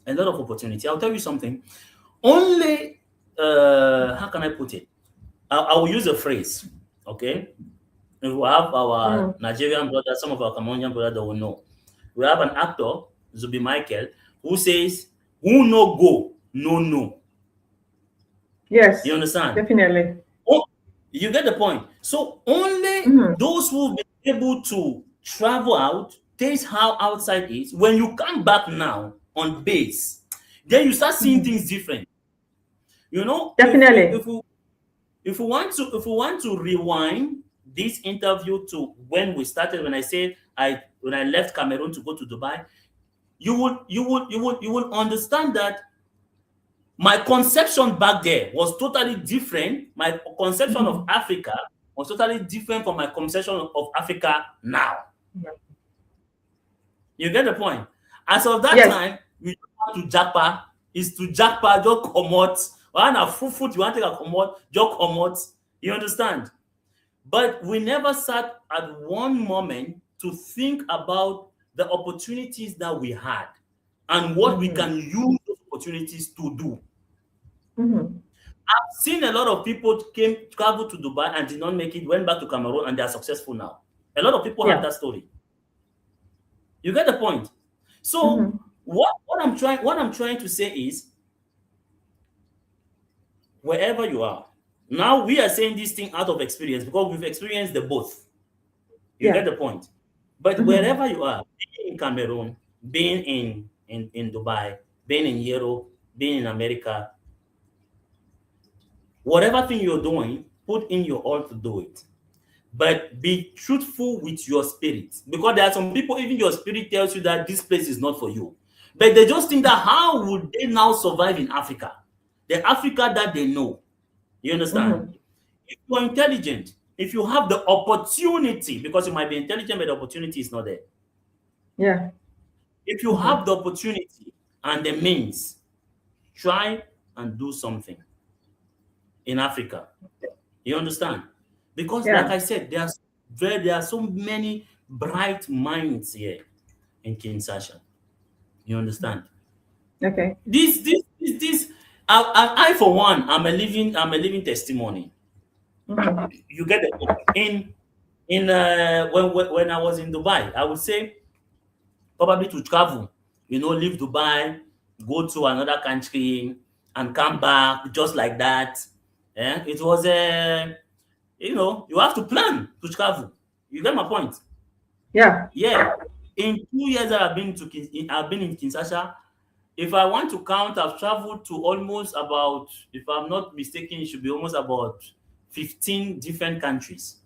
A lot of opportunity. I'll tell you something. Only, how can I put it? I will use a phrase, okay? We have our Nigerian brothers, some of our Cameroonian brothers that will know. We have an actor, Zubi Michael, who says, "Who no go, no no." You Yes, understand? definitely. Oh, you get the point. So only those who've been able to travel out, taste how outside is, when you come back now on base, then you start seeing things different. You know, Definitely. if we want to rewind this interview to when we started, when I said when I left Cameroon to go to Dubai, you would understand that my conception back there was totally different. My conception of Africa was totally different from my conception of Africa now. You get the point? As of that Yes. time, we don't want to japa. Is to japa, just comot. When a food you want to take a comot, just comot. You understand? But we never sat at one moment to think about the opportunities that we had and what we can use those opportunities to do. I've seen a lot of people travel to Dubai and did not make it, went back to Cameroon, and they are successful now. A lot of people have that story. You get the point? So what I'm trying to say is, wherever you are, now we are saying this thing out of experience because we've experienced the both. You get the point? But wherever you are, being in Cameroon, being in Dubai, being in Europe, being in America, whatever thing you're doing, put in your all to do it. But be truthful with your spirit. Because there are some people, even your spirit tells you that this place is not for you. But they just think that how would they now survive in Africa? The Africa that they know. You understand? If you're intelligent, if you have the opportunity, because you might be intelligent, but the opportunity is not there. Yeah. If you have the opportunity and the means, try and do something in Africa. You understand? Because like I said, there are so many bright minds here in Kinshasa. You understand? Okay. This I for one, I'm a living testimony. You get it? When I was in Dubai, I would say probably to travel, leave Dubai, go to another country and come back just like that. It was you have to plan to travel. You get my point? Yeah. Yeah. In 2 years that I've been in Kinshasa, if I want to count, I've traveled to almost about, if I'm not mistaken, it should be almost about 15 different countries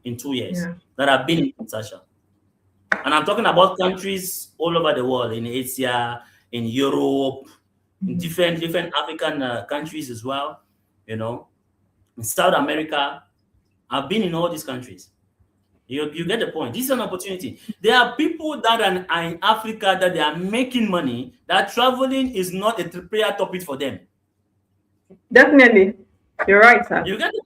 in 2 years that I've been in Kinshasa. And I'm talking about countries all over the world, in Asia, in Europe, in different African countries as well, in South America. I've been in all these countries. You get the point. This is an opportunity. There are people that are in Africa that they are making money, that traveling is not a prayer topic for them. Definitely. You're right, sir. You get it?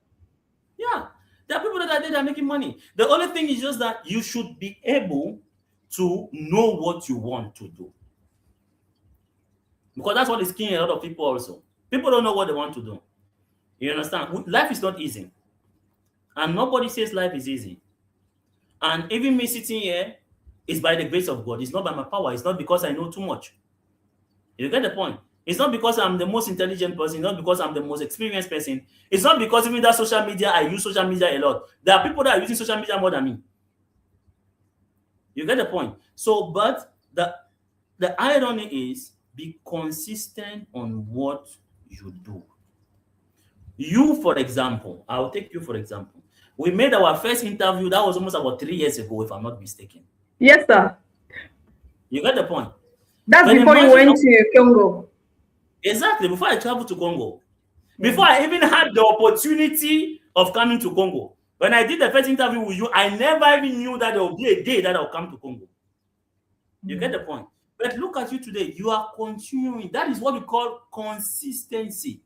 Yeah. There are people that are there that are making money. The only thing is just that you should be able to know what you want to do. Because that's what is killing a lot of people also. People don't know what they want to do. You understand? Life is not easy. And nobody says life is easy. And even me sitting here is by the grace of God. It's not by my power. It's not because I know too much. You get the point? It's not because I'm the most intelligent person. It's not because I'm the most experienced person. It's not because even that social media, I use social media a lot. There are people that are using social media more than me. You get the point? So, but the irony is, be consistent on what you do. You, for example, I'll take you for example. We made our first interview, that was almost about 3 years ago, if I'm not mistaken. Yes, sir. You get the point? That's before you went to Congo. Exactly, before I traveled to Congo. Before I even had the opportunity of coming to Congo. When I did the first interview with you, I never even knew that there would be a day that I'll come to Congo. You get the point? But look at you today. You are continuing. That is what we call consistency.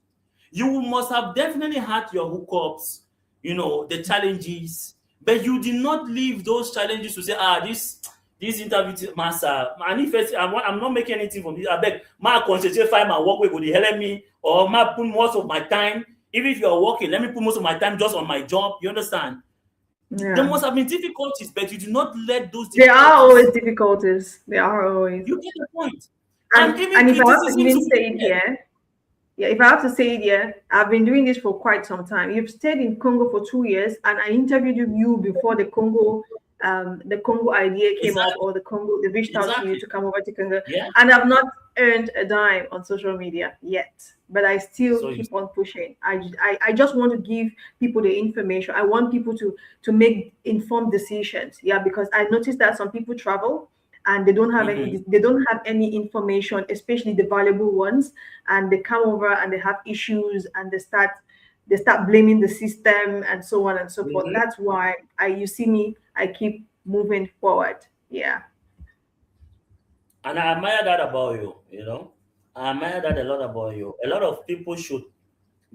You must have definitely had your hookups, the challenges, but you did not leave those challenges to say, this interview master, I'm not making anything from this. I beg, my concentrate, find my work, will help me, or my put most of my time. Even if you're working, let me put most of my time just on my job. You understand? Yeah. There must have been difficulties, but you do not let those difficulties. There are always difficulties. There are always. You get the point. And if I have to even say it here, if I have to say it here, I've been doing this for quite some time. You've stayed in Congo for 2 years, and I interviewed you before the Congo idea came up, or they reached out to you to come over to Congo. Yeah. And earned a dime on social media yet, but I still So you, keep on pushing. I just want to give people the information. I want people to make informed decisions. Yeah, because I noticed that some people travel and mhm. they don't have any information, especially the valuable ones, and they come over and they have issues and they start blaming the system and so on and so forth. Mhm. That's why you see me, I keep moving forward. Yeah. And I admire that about you, you know. I admire that a lot about you. A lot of people should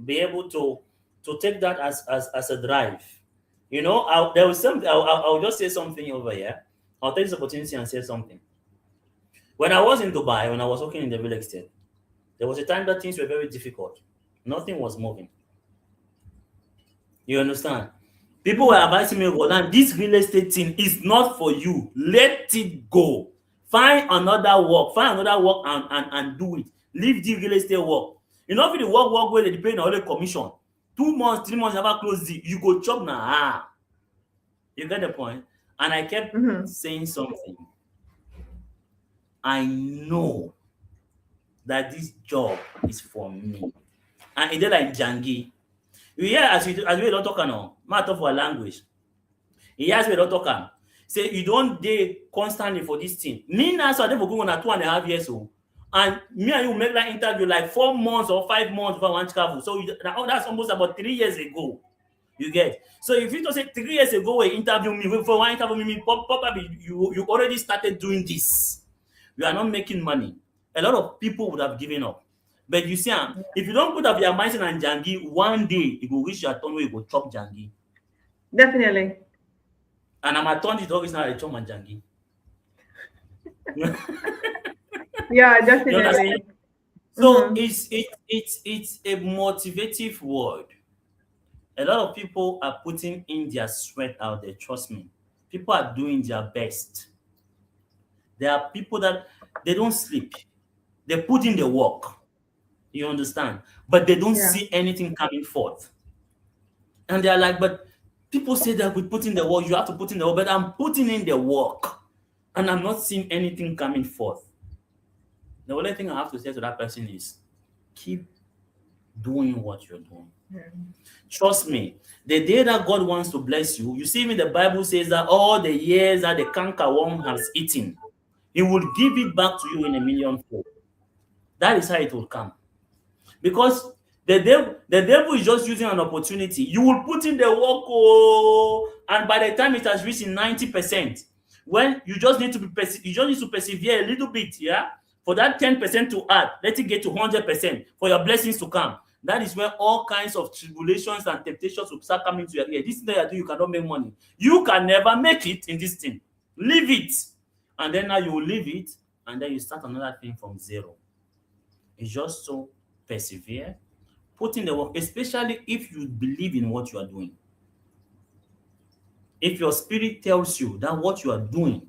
be able to take that as a drive. You know, there was something. I'll just say something over here. I'll take this opportunity and say something. When I was in Dubai, when I was working in the real estate, there was a time that things were very difficult. Nothing was moving. You understand? People were Mhm. advising me, well, this real estate thing is not for you. Let it go. Find another work. Find another work and do it. Leave the real estate work. You know, if the work where they pay na only commission, 2 months, 3 months, never close the, you go chop na. You get the point? And I kept Mhm. saying something. I know that this job is for me. And it did like Jangi. You hear as we don't talk now, matter for language. He hears we don't talk am. Say you don't dey constantly for this thing. Me now so I dey for go on 2.5 years old. And me and you make that interview like 4 months or 5 months before I want travel. So that's almost about 3 years ago. You get. So if you just say 3 years ago when you interview me, before one interview me, probably you already started doing this. You are not making money. A lot of people would have given up. But you see, if you don't put up your mindset on Jangi, one day it will reach your turn where you go chop Jangi. Definitely. And I'm at turn it always now I chop my Jangi. You Yeah, understand? definitely. So Mm-hmm. it's a motivative word. A lot of people are putting in their sweat out there. Trust me, people are doing their best. There are people that they don't sleep. They put in the work. You understand? But they don't Yeah. see anything coming forth. And they're like, but people say that we put in the work, you have to put in the work, but I'm putting in the work and I'm not seeing anything coming forth. The only thing I have to say to that person is keep doing what you're doing. Trust me, the day that God wants to bless you, you see, even the Bible says that all the years that the cankerworm has eaten, He will give it back to you in a millionfold. That is how it will come. Because the devil is just using an opportunity. You will put in the work, oh, and by the time it has reached 90%, when you just need to you just need to persevere a little bit, yeah, for that 10% to add, let it get to 100% for your blessings to come. That is where all kinds of tribulations and temptations will start coming to your ear. This thing that you do, you cannot make money. You can never make it in this thing. Leave it, and then now you will leave it, and then you start another thing from zero. It's just so persevere, put in the work, especially if you believe in what you are doing. If your spirit tells you that what you are doing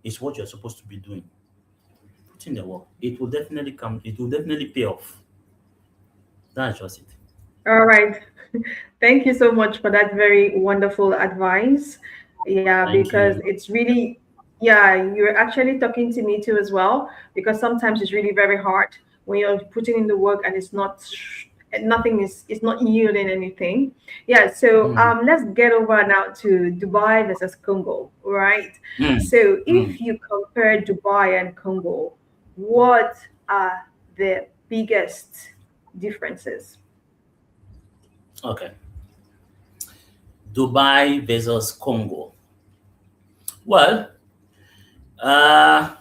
is what you're supposed to be doing, put in the work. It will definitely come, it will definitely pay off. That's just it. All right. Thank you so much for that very wonderful advice. Yeah, Thank because you. it's really, yeah, you're actually talking to me too as well, because sometimes it's really very hard when you're putting in the work and nothing is, it's not yielding anything. Yeah, so Mm, let's get over now to Dubai versus Congo, right? mm, So mm. if you compare Dubai and Congo, what are the biggest differences? Okay. Dubai versus Congo. Well, uh,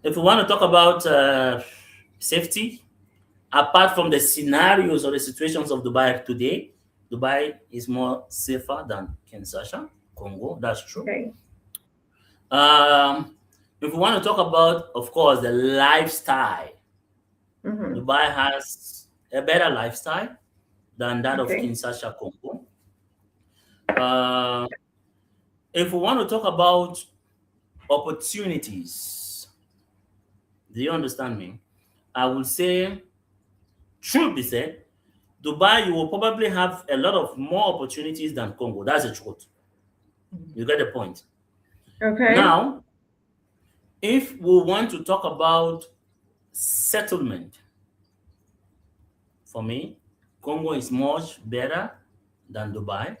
if we want to talk about safety, apart from the scenarios or the situations of Dubai today, Dubai is more safer than Kinshasa, Congo. That's true. Okay. If we want to talk about, of course, the lifestyle, Mm-hmm. Dubai has a better lifestyle than that of Okay. Kinshasa, Congo. Uh, if we want to talk about opportunities, do you understand me? I would say, truth be said, Dubai, you will probably have a lot of more opportunities than Congo. That's the truth. You get the point. Okay. Now, if we want to talk about settlement. For me, Congo is much better than Dubai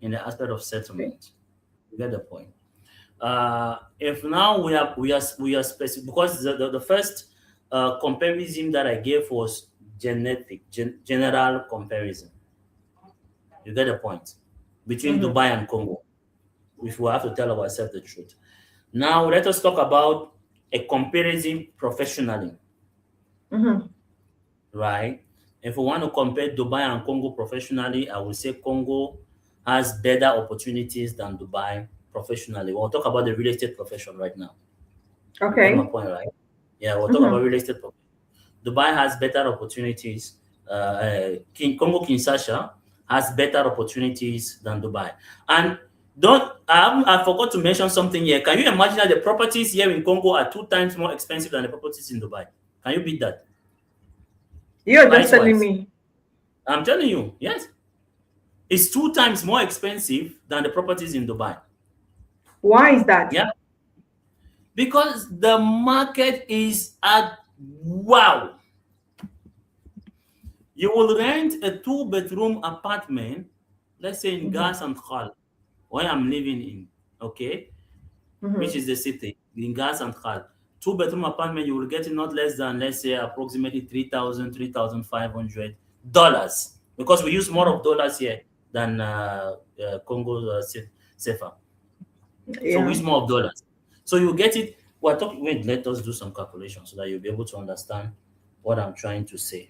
in the aspect of settlement. You get the point. If now we are specific, because the first comparison that I gave was general comparison. You get the point between Dubai and Congo. If we have to tell ourselves the truth. Now let us talk about a comparison professionally. Right? If we want to compare Dubai and Congo professionally, I would say Congo has better opportunities than Dubai professionally. We'll talk about the real estate profession right now. Okay. You get my point, right? Yeah, we'll talk about real estate profession. Dubai has better opportunities. Congo Kinshasa has better opportunities than Dubai. And I forgot to mention something here. Can you imagine that the properties here in Congo are 2 times more expensive than the properties in Dubai? Can you beat that? You're just telling me. I'm telling you, yes. It's 2 times more expensive than the properties in Dubai. Why is that? Yeah. Because the market is at wow. You will rent a 2-bedroom apartment, let's say in Gas and Khal, where I'm living in, okay? Which is the city, in Gas and Khal. 2-bedroom apartment, you will get it not less than, let's say, approximately $3,000, $3,500. Because we use more of dollars here than Congo CFA. Yeah. So we use more of dollars. So you get it. Wait, let us do some calculations so that you'll be able to understand what I'm trying to say.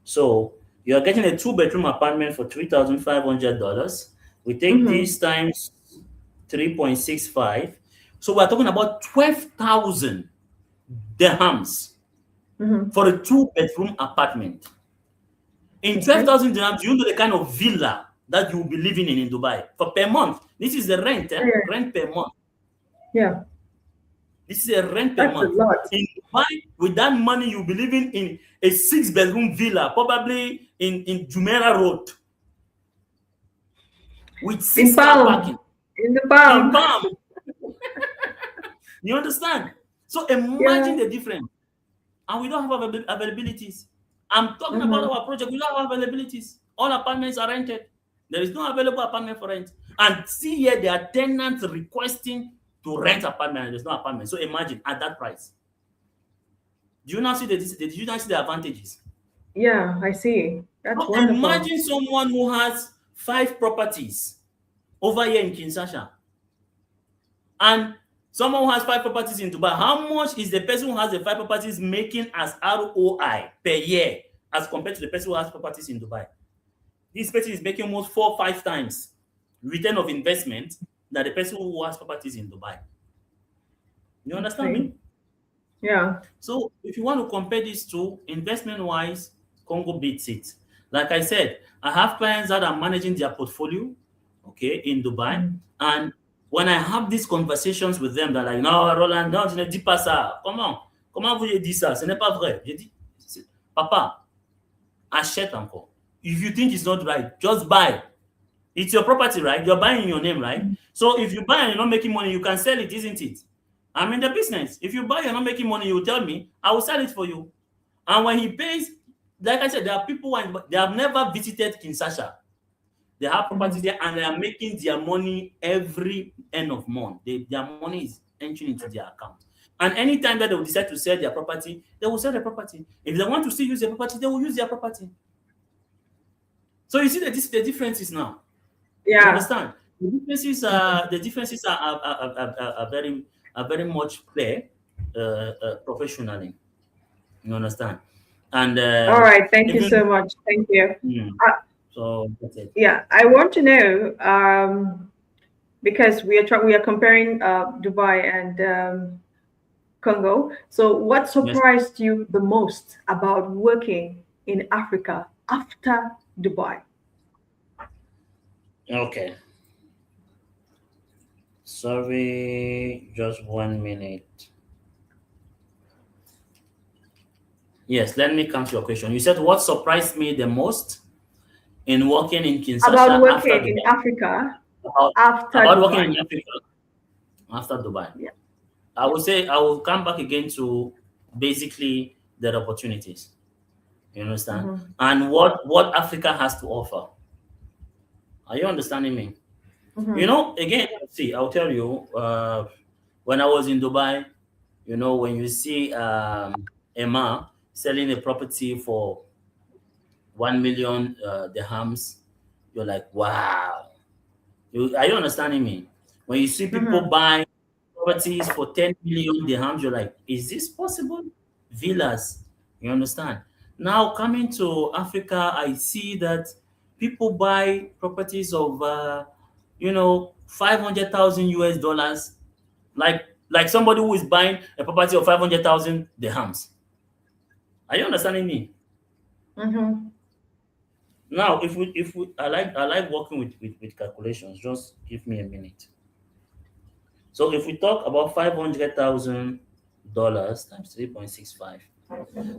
So you're getting a 2-bedroom apartment for $3,500. We take this times 3.65. So we're talking about 12,000 dirhams for a 2-bedroom apartment. In 12,000 dirhams, you know the kind of villa that you will be living in Dubai for per month. This is the rent, rent per month. Yeah. This is a rent per month. A lot. In Dubai, with that money, you'll be living in a 6-bedroom villa, probably in Jumeirah Road, with 6 car parking. In the palm. In Palm. You understand? So imagine the difference. And we don't have availabilities. I'm talking about our project. We don't have availabilities. All apartments are rented. There is no available apartment for rent. And see here, there are tenants requesting to rent apartment, and there's no apartment. So imagine at that price. Do you now see the advantages? Yeah, I see. That's wonderful. Imagine someone who has 5 properties over here in Kinshasa, and someone who has 5 properties in Dubai. How much is the person who has the 5 properties making as ROI per year as compared to the person who has properties in Dubai? This person is making almost 4 or 5 times return of investment than the person who has properties in Dubai. You understand me? Yeah. So if you want to compare these two, investment-wise, Congo beats it. Like I said, I have clients that are managing their portfolio, okay, in Dubai. And when I have these conversations with them, they're like, no, Roland, non, je ne dis pas ça. Comment vous dites ça? Ce n'est pas vrai. Je dis, papa, achète encore. If you think it's not right, just buy. It's your property, right? You're buying in your name, right? So if you buy and you're not making money, you can sell it, isn't it? I'm in the business. If you buy and you're not making money, you tell me, I will sell it for you. And when he pays, like I said, there are people who they have never visited Kinshasa. They have property there and they are making their money every end of month. Their money is entering into their account. And anytime that they will decide to sell their property, they will sell their property. If they want to still use their property, they will use their property. So you see the differences now. Yeah. You understand? The differences are very much clear professionally. You understand? And all right, thank you so much. Thank you. So that's it. Yeah, I want to know because we are comparing Dubai and Congo. So what surprised you the most about working in Africa after Dubai? Okay. Sorry, just 1 minute. Yes, let me come to your question. You said what surprised me the most in working in Kinshasa about working in Africa after working in Africa after Dubai. Yeah. I would say I will come back again to basically their opportunities. You understand? Mm-hmm. And what Africa has to offer. Are you understanding me? You Mm-hmm. know, again, see, I'll tell you, when I was in Dubai, you know, when you see Emma selling a property for 1 million dirhams, you're like, wow. Are you understanding me? When you see people Mm-hmm. buying properties for 10 million dirhams, you're like, is this possible? Villas, you understand? Now coming to Africa, I see that people buy properties of, 500,000 US dollars, like somebody who is buying a property of 500,000 dirhams. Are you understanding me? Mm-hmm. Now, if we, I like working with calculations. Just give me a minute. So if we talk about $500,000 times 3.65,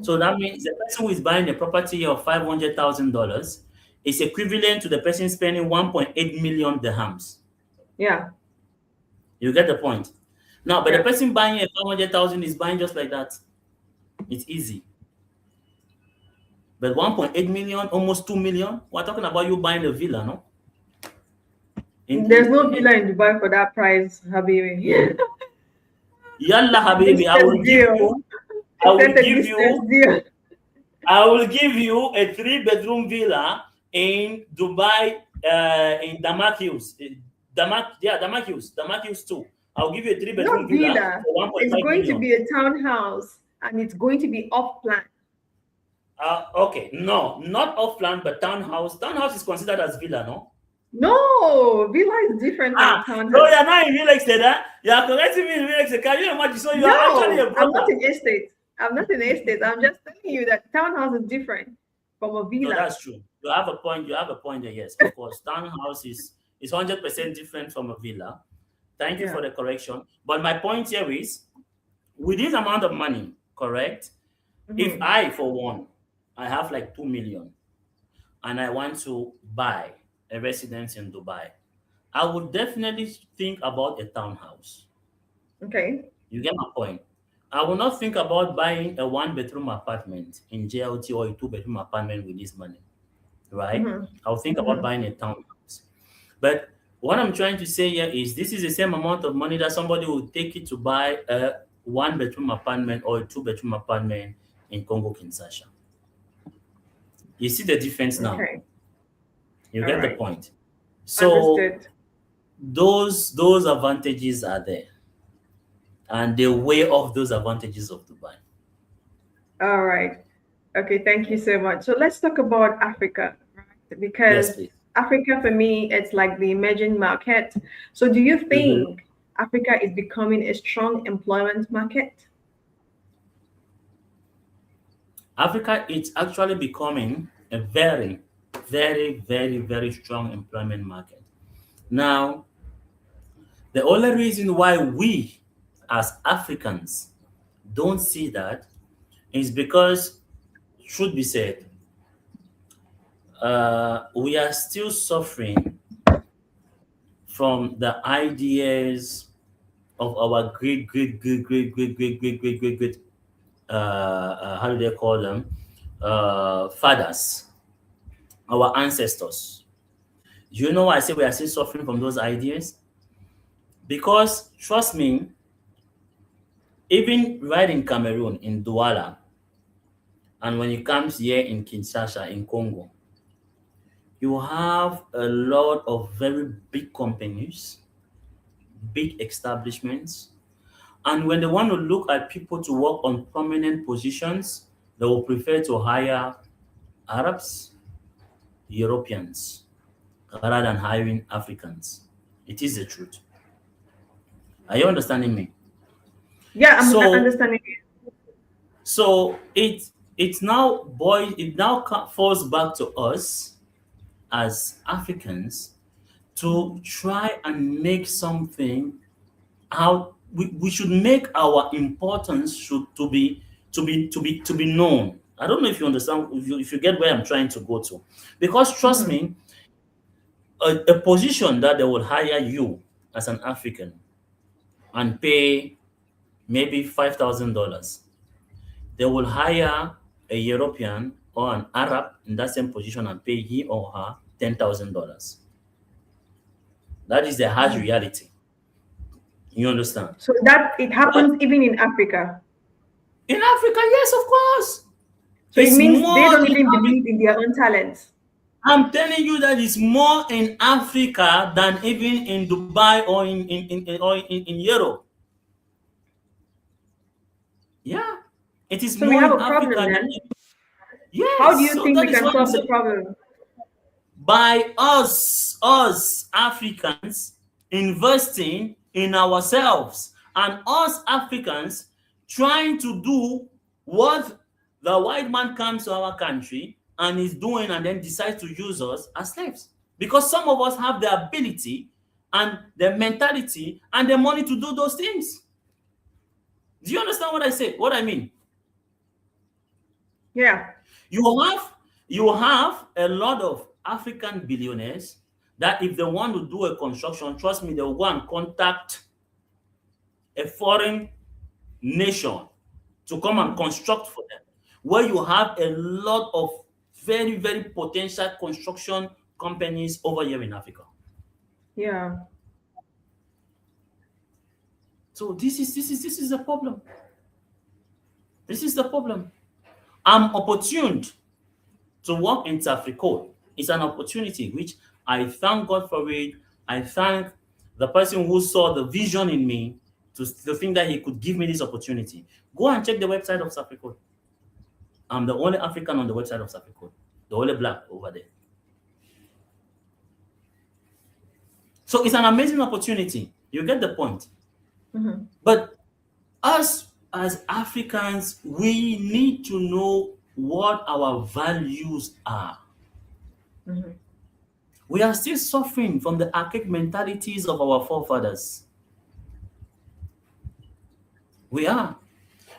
so that means the person who is buying a property of $500,000 is equivalent to the person spending 1.8 million dirhams. Yeah. You get the point? Now, but the Yeah. person buying a 500,000 is buying just like that. It's easy. But 1.8 million, almost 2 million, we're talking about you buying a villa, no? There's no villa in Dubai for that price, Habibi. Yalla Habibi, Business deal. I I will said a give business you deal. I will give you a 3-bedroom villa in Dubai, in Damascus. Damascus too. I'll give you a 3-bedroom Not villa villa. for one point It's five going to million. be a townhouse and it's going to be off plan. Okay, no, not off plan, but townhouse. Townhouse is considered as villa, no? No, villa is different from So townhouse. you're not in real estate, huh? You are correcting me in real estate. Can you imagine? So you are actually No, a I'm not broker. in estate. I'm not in estate. I'm just telling you that townhouse is different from a No, villa. that's true. You have a point. You have a point there. Yes, of course. Townhouse is 100% different from a villa. Thank you for Yeah. the correction. But my point here is, with this amount of money, correct? If Hmm. I, for one, I have like 2 million and I want to buy a residence in Dubai, I would definitely think about a townhouse. Okay. You get my point? I will not think about buying a 1-bedroom apartment in JLT or a 2-bedroom apartment with this money, right? Hmm. I'll think about Hmm. buying a townhouse. But what I'm trying to say here is this is the same amount of money that somebody will take it to buy a 1-bedroom apartment or a 2-bedroom apartment in Congo Kinshasa. You see the difference now. Okay. You All get the right. point. So Understood. those advantages are there, and they weigh off those advantages of Dubai. All right. Okay. Thank you so much. So let's talk about Africa, right? Yes, Because please. Africa, for me, it's like the emerging market. So do you Mhm. think Africa is becoming a strong employment market? Africa is actually becoming a very, very, very, very strong employment market. Now, the only reason why we as Africans don't see that is because, should be said, we are still suffering from the ideas of our great, great, great, great, great, great, great, great, great, great, how do they call them? Fathers, our ancestors. Do you know why I say we are still suffering from those ideas? Because, trust me, even right in Cameroon, in Douala, and when it comes here in Kinshasa, in Congo, you have a lot of very big companies, big establishments, and when they want to look at people to work on prominent positions, they will prefer to hire Arabs, Europeans, rather than hiring Africans. It is the truth. Are you understanding me? Yeah, I'm So, understanding. it now falls back to us as Africans to Mhm. try and make something out. We should make our importance should to be known. I don't know if you understand, if you get where I'm trying to go to, because trust Mhm. me, a position that they will hire you as an African and pay maybe $5,000, they will hire a European or an Arab in that same position and pay he or her $10,000. That is the harsh reality. You understand? So that it But happens even in Africa. in Africa, yes, of course. So it It's means they more don't in even Africa. believe in their own talents. I'm telling you that it's more in Africa than even in Dubai or in Europe. Yeah, it is So we more have in a Africa problem than then. How do yes. you So think that we is can why I'm solve the saying problem? by us Africans investing in ourselves and us Africans trying to do what the white man comes to our country and is doing and then decides to use us as slaves. Because some of us have the ability and the mentality and the money to do those things. Do you understand what I say? What I mean? Yeah. You have a lot of African billionaires that if they want to do a construction, trust me, they'll go and contact a foreign nation to come and construct for them. Where you have a lot of very, very potential construction companies over here in Africa. Yeah. So this is the problem. This is the problem. I'm opportuned to work in Africa. It's an opportunity which I thank God for it. I thank the person who saw the vision in me to think that he could give me this opportunity. Go and check the website of Africa. I'm the only African on the website of Africa, the only black over there. So it's an amazing opportunity. You get the point. Mm-hmm. But us as Africans, we need to know what our values are. Mm-hmm. We are still suffering from the archaic mentalities of our forefathers. We are.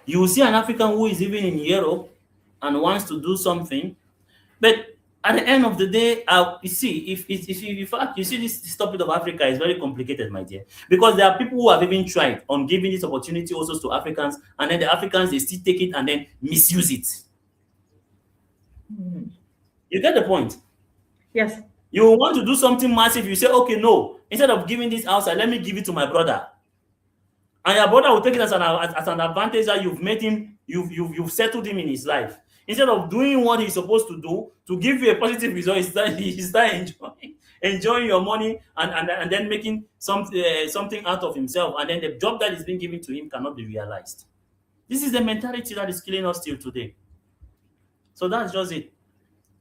You will see an African who is even in Europe and wants to do something, but at the end of the day, you see, in fact, you see, this topic of Africa is very complicated, my dear, because there are people who have even tried on giving this opportunity also to Africans, and then the Africans they still take it and then misuse it. Mm-hmm. You get the point? Yes. You want to do something massive, you say, okay, no, instead of giving this outside, let me give it to my brother. And your brother will take it as an advantage that you've made him, you've settled him in his life. Instead of doing what he's supposed to do to give you a positive result, he start enjoying your money and then making something out of himself. And then the job that is being given to him cannot be realized. This is the mentality that is killing us till today. So that's just it.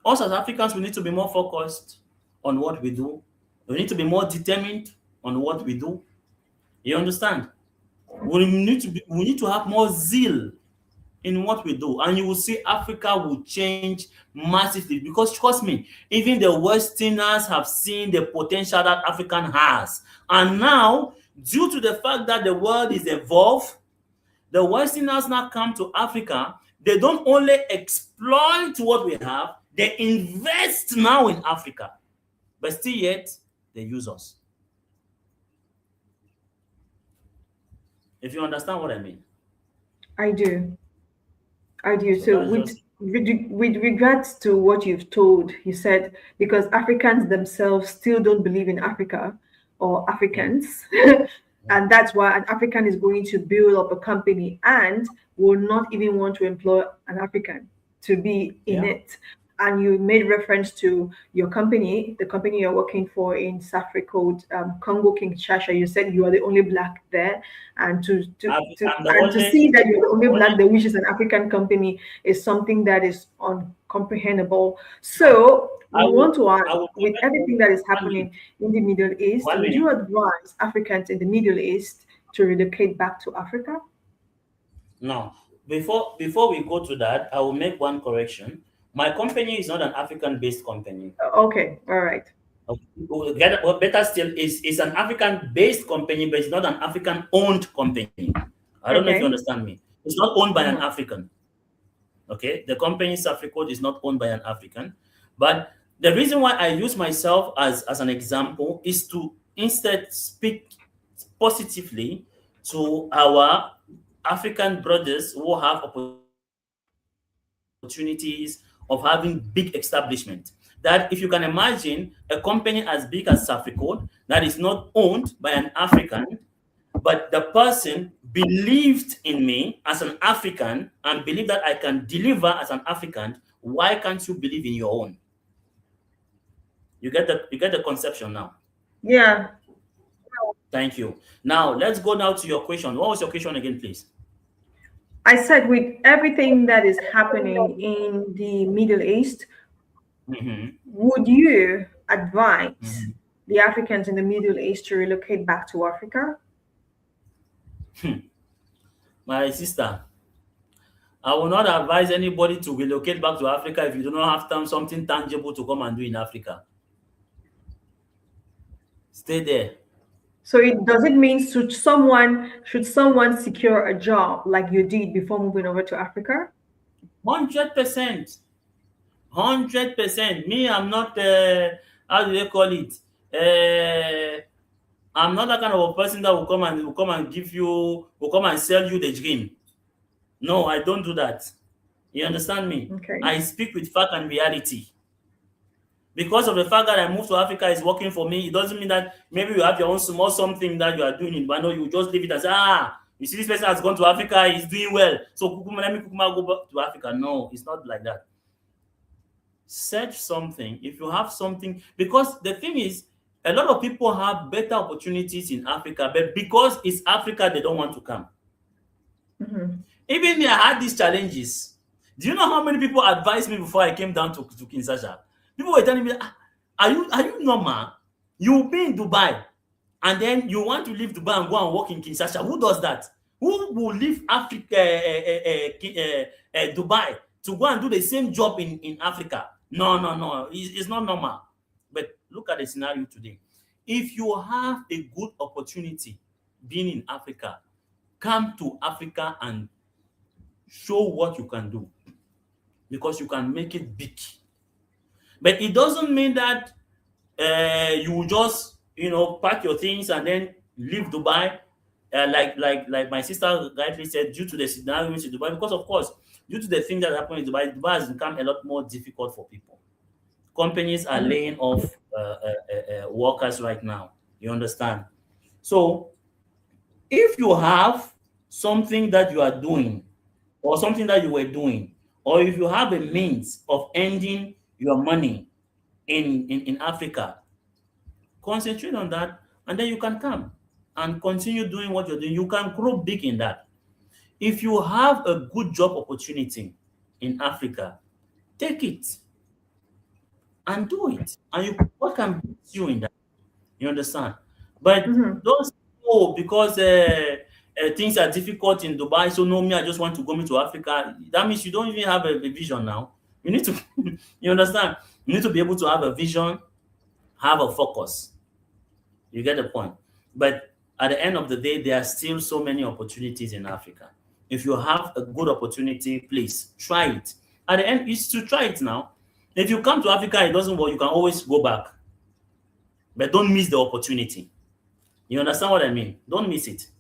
Us as Africans, we need to be more focused on what we do. We need to be more determined on what we do. You understand? We need to have more zeal in what we do, and you will see Africa will change massively because trust me, even the Westerners have seen the potential that African has, and now due to the fact that the world is evolved, the Westerners now come to Africa. They don't only exploit what we have, they invest now in Africa, but still yet they use us. If you understand what I mean. I do. I do. So So that's just with regards to what you've told, you said because Africans themselves still don't believe in Africa or mm, Africans, and that's why an African is going to build up a company and will not even want to employ an African to be in yeah. it. And you made reference to your company, the company you're working for in South Africa, Congo Kinshasa. You said you are the only black there, and I'm the to only see that you're the only only black there, which is an African company, is something that is uncomprehendable. So I we will want to ask, I will with comment everything that is one minute. happening in the Middle East, One would minute. you advise Africans in the Middle East to relocate back to Africa? Now, before we go to that, I will make one correction. My company is not an African-based company. Okay, all right. Better still, is an African-based company, but it's not an African-owned company. I don't know if you Okay. understand me. It's not owned by an Mhm. African. Okay, the company Safricode is not owned by an African. But the reason why I use myself as an example is to instead speak positively to our African brothers who have opportunity opportunities of having big establishment. That if you can imagine a company as big as Safricode that is not owned by an African, but the person believed in me as an African and believed that I can deliver as an African, why can't you believe in your own? You get the conception now. Yeah. Thank you. Now let's go now to your question. What was your question again, please? I said, with everything that is happening in the Middle East, Mm-hmm. would you advise Mm-hmm. the Africans in the Middle East to relocate back to Africa? My sister, I will not advise anybody to relocate back to Africa if you do not have something tangible to come and do in Africa. Stay there. So it does it mean should someone secure a job like you did before moving over to Africa? 100%. 100%. Me, I'm not, how do they call it? Uh, I'm not that kind of a person that will come and will come and sell you the dream. No, I don't do that. You understand me? Okay. I speak with fact and reality. Because of the fact that I moved to Africa is working for me, it doesn't mean that maybe you have your own small something that you are doing in Bano, you just leave it as, you see this person has gone to Africa, he's doing well, so let me go back to Africa. No, it's not like that. Search something. If you have something, because the thing is, a lot of people have better opportunities in Africa, but because it's Africa, they don't want to come. Mm-hmm. Even me, I had these challenges. Do you know how many people advised me before I came down to Kinshasa? People were telling me, are you normal? You'll be in Dubai and then you want to leave Dubai and go and work in Kinshasa. Who does that? Who will leave Africa, Dubai to go and do the same job in Africa? No. It's not normal. But look at the scenario today. If you have a good opportunity being in Africa, come to Africa and show what you can do, because you can make it big. But it doesn't mean that you will just pack your things and then leave Dubai. Like my sister rightly said, due to the scenarios in Dubai, because of course, due to the thing that happened in Dubai has become a lot more difficult for people. Companies are laying off workers right now. You understand? So if you have something that you are doing or something that you were doing, or if you have a means of earning your money in Africa, concentrate on that, and then you can come and continue doing what you're doing. You can grow big in that. If you have a good job opportunity in Africa, take it and do it. And what can beat you in that? You understand? But don't say, oh, because things are difficult in Dubai, so no, me, I just want to go into Africa. That means you don't even have a vision now. You need to, you understand? You need to be able to have a vision, have a focus. You get the point. But at the end of the day, there are still so many opportunities in Africa. If you have a good opportunity, please try it. At the end, it's to try it now. If you come to Africa, it doesn't work, you can always go back. But don't miss the opportunity. You understand what I mean? Don't miss it.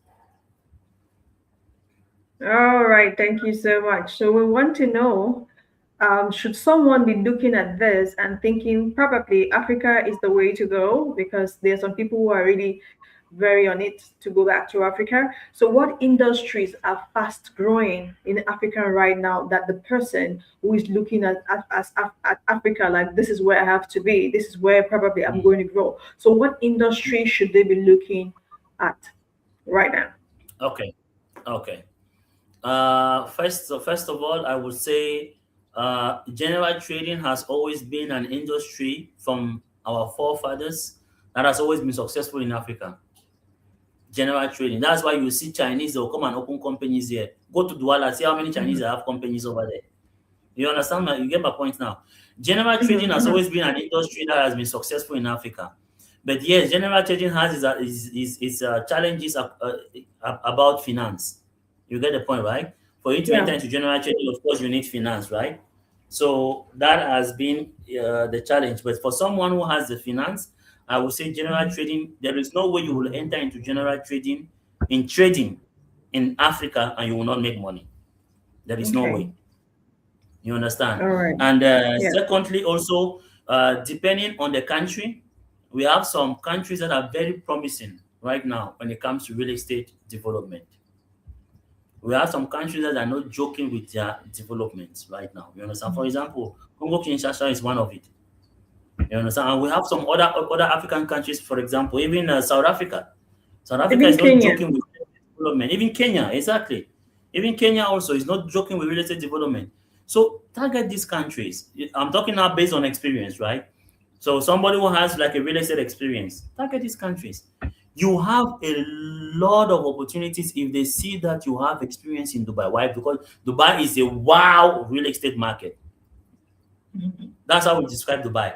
All right, thank you so much. So we want to know, should someone be looking at this and thinking probably Africa is the way to go, because there are some people who are really very on it to go back to Africa. So what industries are fast growing in Africa right now that the person who is looking at Africa, like, this is where I have to be, this is where probably I'm going to grow. So what industry should they be looking at right now? Okay. First of all, I would say general trading has always been an industry from our forefathers that has always been successful in Africa. General trading. That's why you see Chinese, they'll come and open companies here. Go to Douala, see how many Chinese have companies over there. You understand? You get my point now. General trading has always been an industry that has been successful in Africa. But yes, general trading has its challenges about finance. You get the point, right? For you to enter into general trading, of course, you need finance, right? So that has been the challenge. But for someone who has the finance, I would say general trading, there is no way you will enter into general trading in Africa and you will not make money. There is no way. You understand? All right. And Yeah. secondly, also, depending on the country, we have some countries that are very promising right now when it comes to real estate development. We have some countries that are not joking with their developments right now. You understand? For example, Congo Kinshasa is one of it. You understand? And we have some other African countries, for example, even South Africa. South Africa Even is not Kenya. joking with development. Even Kenya, exactly. Even Kenya also is not joking with real estate development. So target these countries. I'm talking now based on experience, right? So somebody who has like a real estate experience, target these countries. You have a lot of opportunities if they see that you have experience in Dubai. Why? Because Dubai is a wow real estate market. That's how we describe Dubai.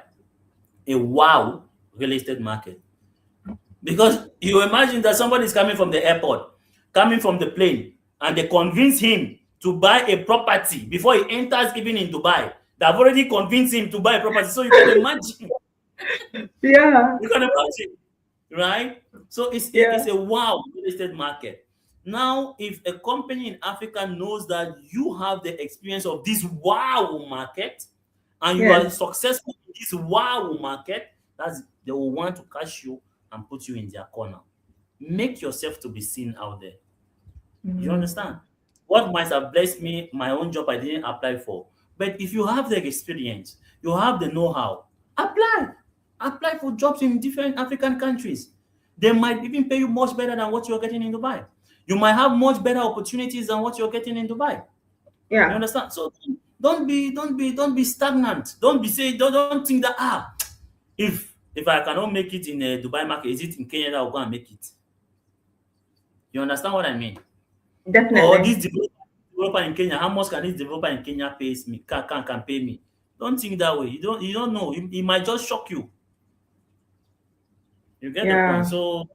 A wow real estate market. Because you imagine that somebody is coming from the airport, coming from the plane, and they convince him to buy a property before he enters even in Dubai. They've already convinced him to buy a property. So you can imagine. Yeah. You can imagine, right? So it's Yeah. a wow real estate market. Now, if a company in Africa knows that you have the experience of this wow market and you are Yes. successful in this wow market, that's they will want to catch you and put you in their corner. Make yourself to be seen out there. You understand? What might have blessed me, my own job I didn't apply for. But if you have the experience, you have the know-how, apply. Apply for jobs in different African countries. They might even pay you much better than what you're getting in Dubai. You might have much better opportunities than what you're getting in Dubai. You Yeah. understand? So don't be stagnant. Don't think that if I cannot make it in a Dubai market, is it in Kenya that I'll go and make it? You understand what I mean? Or Definitely. this developer in Kenya, how much can this developer in Kenya pays me? Can pay me? Don't think that way. You don't know. It might just shock you. You get the point. Yeah. So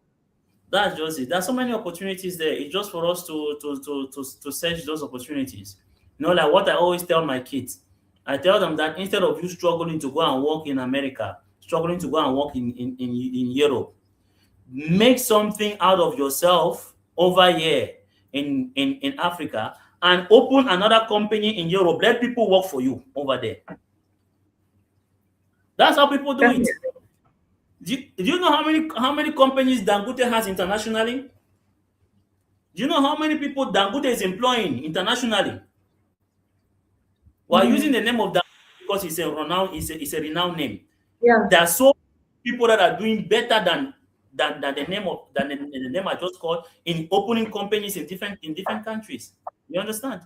that's just it. There's so many opportunities there. It's just for us to search those opportunities. Like what I always tell my kids. I tell them that instead of you struggling to go and work in America, struggling to go and work in Europe, make something out of yourself over here in Africa and open another company in Europe. Let people work for you over there. That's how people do it. Definitely. Do you know how many companies Dangote has internationally? Do you know how many people Dangote is employing internationally? While using the name of Dangote because it's a renowned name. Yeah. There are so many people that are doing better than the name I just called in opening companies in different countries. You understand?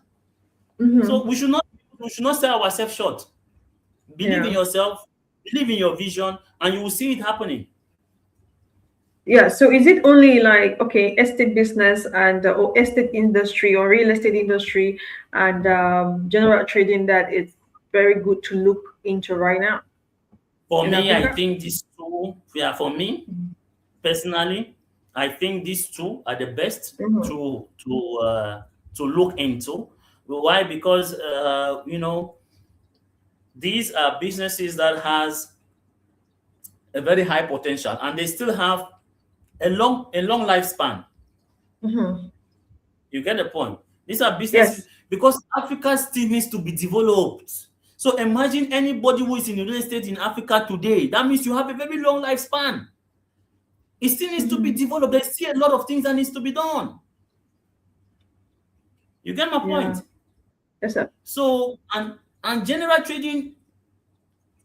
So we should not sell ourselves short. Believe in Yeah. yourself, believe in your vision, and you will see it happening. Yeah. So is it only like, okay, estate business and or estate industry or real estate industry and general trading that it's very good to look into right now For in me, I Africa? think these two, yeah, for me personally, I think these two are the best Mm-hmm. to look into. Why? Because these are businesses that has a very high potential and they still have a long lifespan. Mm-hmm. You get the point? These are businesses Yes. because Africa still needs to be developed. So imagine anybody who is in real estate in Africa today. That means you have a very long lifespan. It still needs to be Mm-hmm. developed. There's still a lot of things that needs to be done. You get my Yeah. point? Yes, sir. So and general trading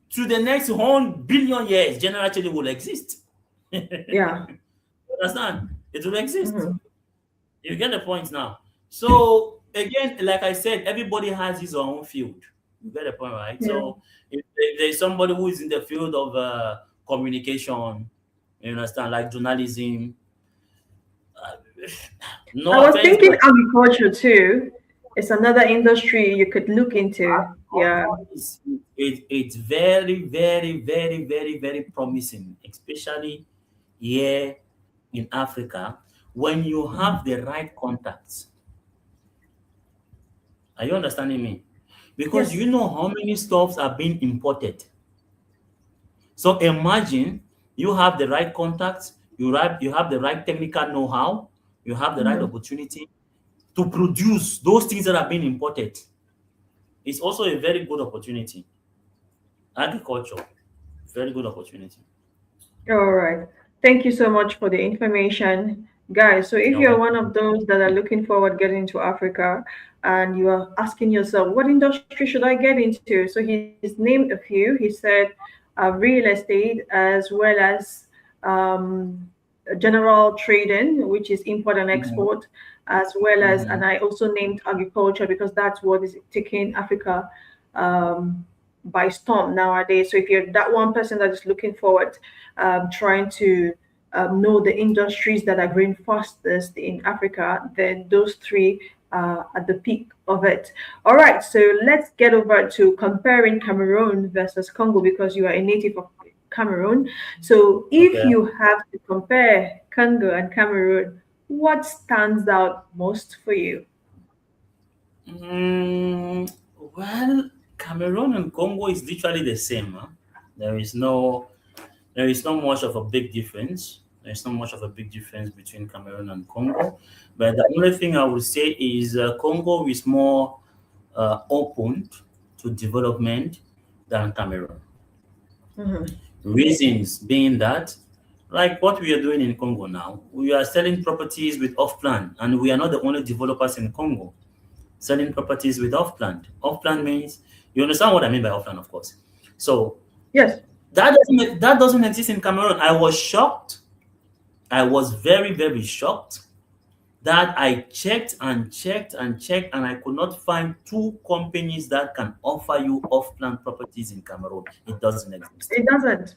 to the next 1 billion years, general trading will exist. You Yeah. understand? It will exist. Mm-hmm. You get the point now. So again, like I said, everybody has his own field. You get the point, right? Yeah. So if there's somebody who is in the field of communication, you understand, like journalism, uh, I no was offense, thinking but agriculture too. It's another industry you could look into. Yeah. it's very, very, very, very, very promising, especially here in Africa, when you have the right contacts. Are you understanding me? Because Yes. you know how many stuffs are being imported. So imagine you have the right contacts, you have the right technical know-how, you have the right Mm-hmm. opportunity to produce those things that are being imported. It's also a very good opportunity. Agriculture, very good opportunity. All right. Thank you so much for the information, guys. So, if You're you're one of welcome. those that are looking forward getting into Africa and you are asking yourself, what industry should I get into? So, he's named a few. He said real estate as well as um, general trading, which is import and Mhm, export, as well as, and mhm, I also named agriculture because that's what is taking Africa um, by storm nowadays. So if you're that one person that is looking forward, trying to know the industries that are growing fastest in Africa, then those three are at the peak of it. All right, so let's get over to comparing Cameroon versus Congo because you are a native of Cameroon. So if okay. you have to compare Congo and Cameroon, what stands out most for you? Mm, well, Cameroon and Congo is literally the same. Huh? There is no there is not much of a big difference. There's not much of a big difference between Cameroon and Congo. But the only thing I would say is Congo is more open to development than Cameroon. Mhm. Reasons being that, like what we are doing in Congo now, we are selling properties with off plan, and we are not the only developers in Congo selling properties with off plan. Off plan means you understand what I mean by off plan, of course. So Yes. that doesn't exist in Cameroon. I was shocked. I was very, very shocked that I checked and checked and checked, and I could not find two companies that can offer you off-plan properties in Cameroon. It doesn't exist. It doesn't.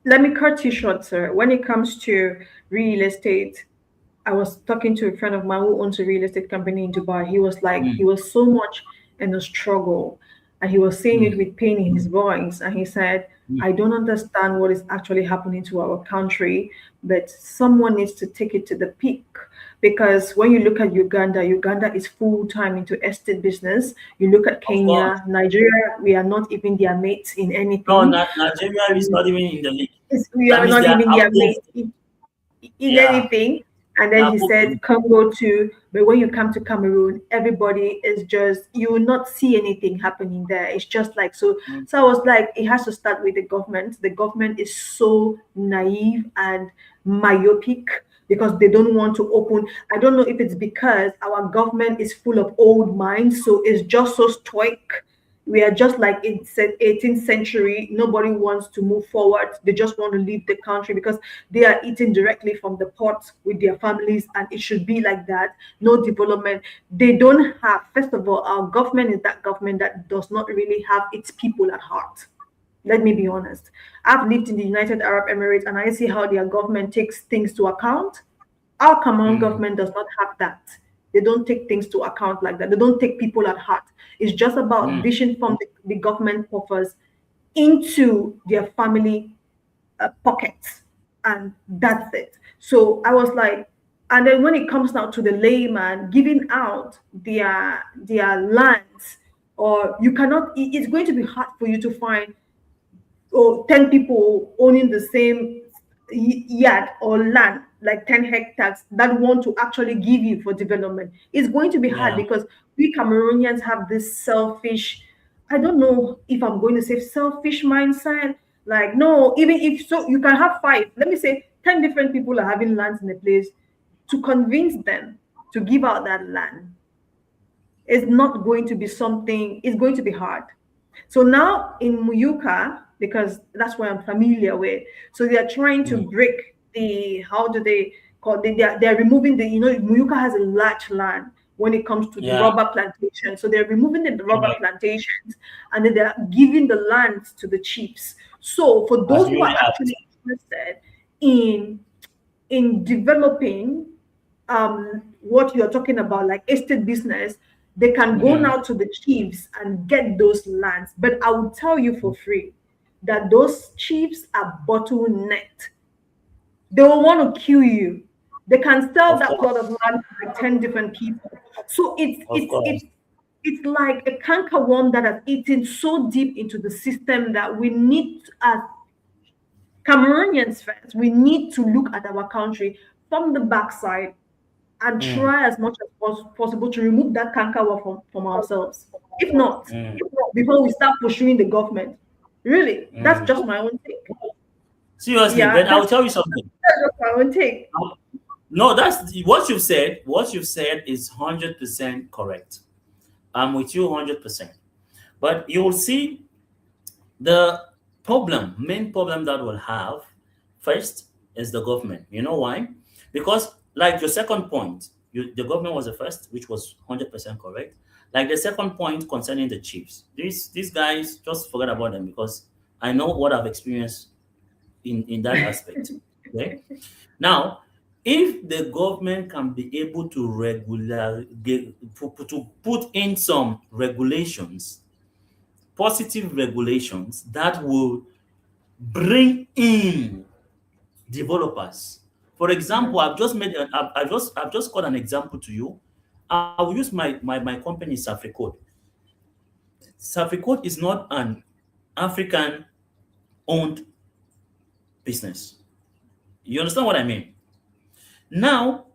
Let me cut you short, sir. When it comes to real estate, I was talking to a friend of mine who owns a real estate company in Dubai. He was like, he Mm, was so much in a struggle, and he was saying it mm, with pain in his voice. And he said, mm. I don't understand what is actually happening to our country, but someone needs to take it to the peak. Because when you look at Uganda, Uganda is full time into estate business. You look at Of course. Kenya, Nigeria, we are not even their mates in No, anything. Nigeria is not even in the league. We That are means not they are even their above. mate in Yeah, anything. And they then are he above said them. Congo too. But when you come to Cameroon, everybody is just you will not see anything happening there. It's just like so. Mm, So I was like, it has to start with the government. The government is so naive and myopic because they don't want to open. I don't know if it's because our government is full of old minds, so it's just so stoic. We are just like in 18th century. Nobody wants to move forward. They just want to leave the country because they are eating directly from the pot with their families, and it should be like that. No development. They don't have. First of all, our government is that government that does not really have its people at heart. Let me be honest. I've lived in the United Arab Emirates, and I see how their government takes things to account. Our common mm, government does not have that. They don't take things to account like that. They don't take people at heart. It's just about mm, dishing from the government coffers into their family pockets, and that's it. So I was like, and then when it comes now to the layman giving out their lands, or you cannot. It's going to be hard for you to find or 10 people owning the same yard or land, like 10 hectares, that want to actually give you for development. It's going to be hard yeah. because we Cameroonians have this selfish, I don't know if I'm going to say selfish mindset. Like, no, even if so, you can have five, let me say 10 different people are having lands in a place. To convince them to give out that land is not going to be something, it's going to be hard. So now in Muyuka, because that's what I'm familiar with, so they are trying to Mm, break the, how do they call, they're removing the, Muyuka has a large land when it comes to the yeah. rubber plantation. So they're removing the rubber Correct. plantations, and then they're giving the land to the chiefs. So for As those you who are really have. actually interested in developing what you're talking about, like estate business, they can go Mhm. now to the chiefs and get those lands. But I will tell you for free that those chiefs are bottlenecked. They will want to kill you. They can sell Of that plot of course. land to like 10 different people. So it's Of it's course. it's it's like a canker worm that has eaten so deep into the system that we need, as Cameroonians first, we need to look at our country from the backside. and Mm, try as much as possible to remove that cankerworm from ourselves. If not, mm, before we start pursuing the government. Really, that's mm. just my own take. Seriously, Yeah, but I will tell you something. that's just my own take. No, that's what you've said. What you've said is 100% correct. I'm with you 100%. But you will see the main problem that we'll have first is the government. You know why? Because, like your second point, the government was the first, which was 100% correct. Like the second point concerning the chiefs, these guys, just forget about them because I know what I've experienced in that aspect. Okay. Now, if the government can be able to to put in some regulations, positive regulations that will bring in developers. For example, Mhm. I've just got an example to you. I will use my company Safricode. Safricode is not an African owned business. You understand what I mean? Now,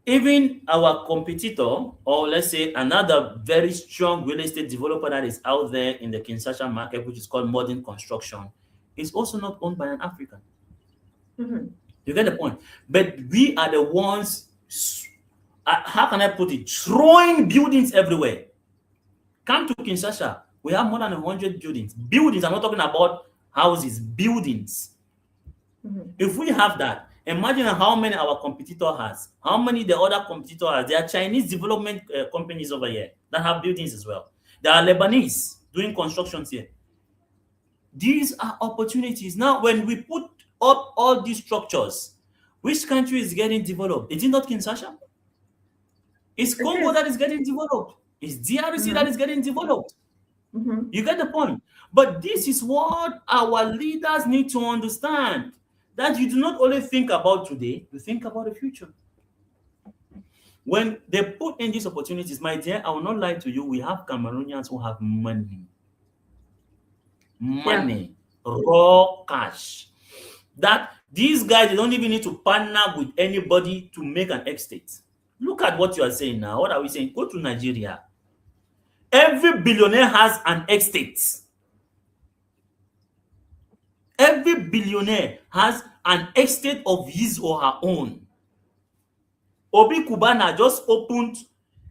even our competitor, or let's say another very strong real estate developer that is out there in the Kinshasa market, which is called Modern Construction, is also not owned by an African. Mhm. You get the point? But we are the ones, how can I put it, throwing buildings everywhere. Come to Kinshasa, we have more than 100 buildings. Buildings, I'm not talking about houses, buildings. Mhm. If we have that, imagine how many our competitor has, how many the other competitor has. There are Chinese development companies over here that have buildings as well. There are Lebanese doing constructions here. These are opportunities. Now, when we put up all these structures, which country is getting developed? Is it not Kinshasa? It's It Congo is. that is getting developed. It's DRC that Mhm. is getting developed. Mhm. You get the point. But this is what our leaders need to understand, that you do not only think about today, you think about the future. When they put in these opportunities, my dear, I will not lie to you, we have Cameroonians who have money, Yeah. money, raw cash. That these guys, they don't even need to partner with anybody to make an estate. Look at what you are saying now. What are we saying? Go to Nigeria. Every billionaire has an estate. Every billionaire has an estate of his or her own. Obi Kubana just opened,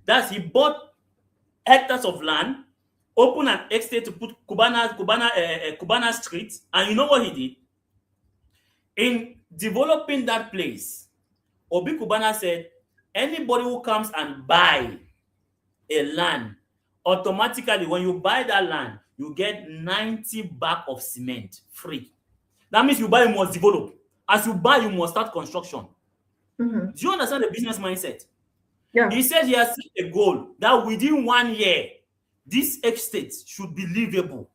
that's he bought hectares of land, opened an estate to put Kubana Street, and you know what he did? In developing that place, Obi Kubana said, anybody who comes and buy a land, automatically when you buy that land, you get 90 bag of cement free. That means you buy, you must develop. As you buy, you must start construction. Mhm. Do you understand the business mindset? Yeah. He said he has set a goal that within 1 year, this estate should be livable.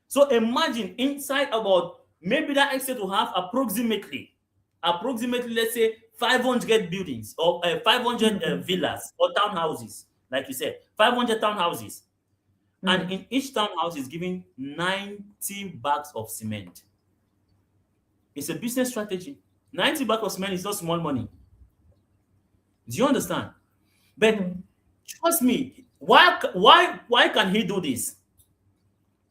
So imagine inside about, maybe that estate will have approximately, let's say 500 buildings or 500 Mhm. villas or townhouses, like you said, 500 townhouses. And Mhm. in each townhouse is giving 90 bags of cement. It's a business strategy. 90 bags of cement is not small money. Do you understand? But Mhm. trust me, why can he do this?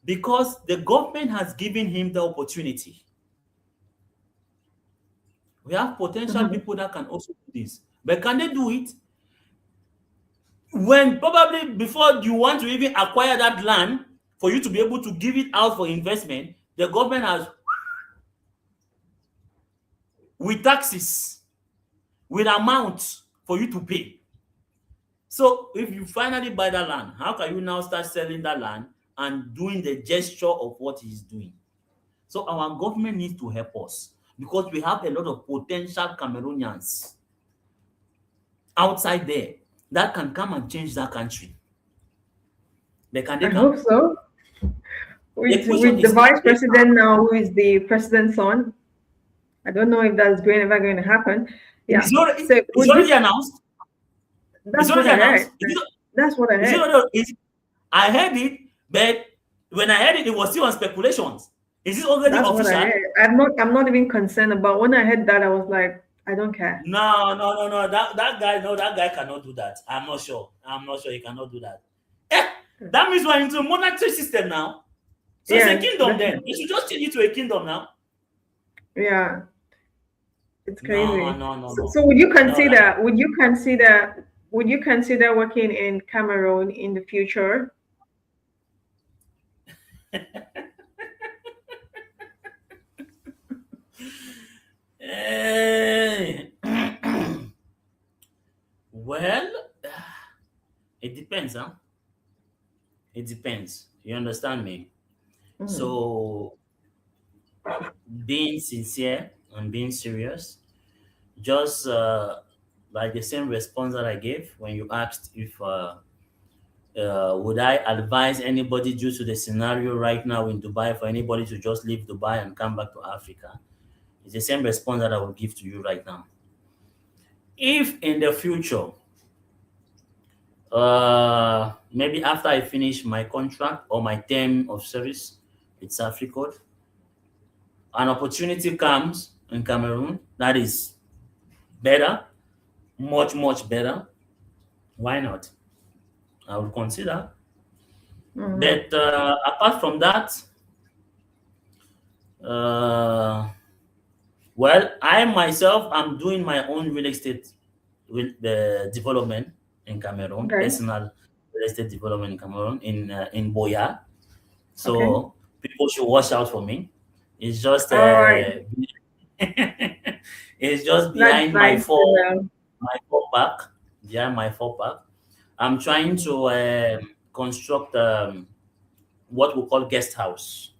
Because the government has given him the opportunity. We have potential Mhm. people that can also do this. But can they do it? When probably before you want to even acquire that land for you to be able to give it out for investment, the government has, with taxes, with amounts for you to pay. So if you finally buy that land, how can you now start selling that land and doing the gesture of what he's doing? So our government needs to help us because we have a lot of potential Cameroonians outside there that can come and change that country. They I come. hope so. The question With the is, can vice they come? president now, who is the president's son, I don't know if that's going ever going to happen. Yeah. So It's with already this, announced. It's that's what already I announced. heard. That's what I heard. I heard it, but when I heard it, it was still on speculations. Is it already That's what I official? heard. I'm not even concerned about when I heard that. I was like, I don't care. No, no, no, no. That guy, no, that guy cannot do that. I'm not sure. I'm not sure he cannot do that. Eh, that means we're into a monetary system now. So it's a Yes, kingdom then. You should just change it to a kingdom now. yeah, it's No, crazy. no, no, So, no. so would you No, consider? Would you consider working in Cameroon in the future? Eh, well, it depends, huh? It depends. You understand me? Mhm. So being sincere and being serious, just like the same response that I gave when you asked if would I advise anybody due to the scenario right now in Dubai for anybody to just leave Dubai and come back to Africa. It's the same response that I will give to you right now. If in the future, maybe after I finish my contract or my term of service with Africode, an opportunity comes in Cameroon that is better, much, much better, why not? I would consider. Mhm. But apart from that, uh, well, I myself am doing my own real estate with the development in Cameroon, Okay. personal real estate development in Cameroon in Boya. Okay. So people should watch out for me. It's just All right. it's just That's behind nice to know. my four pack, behind my four pack. I'm trying to construct what we call guest house,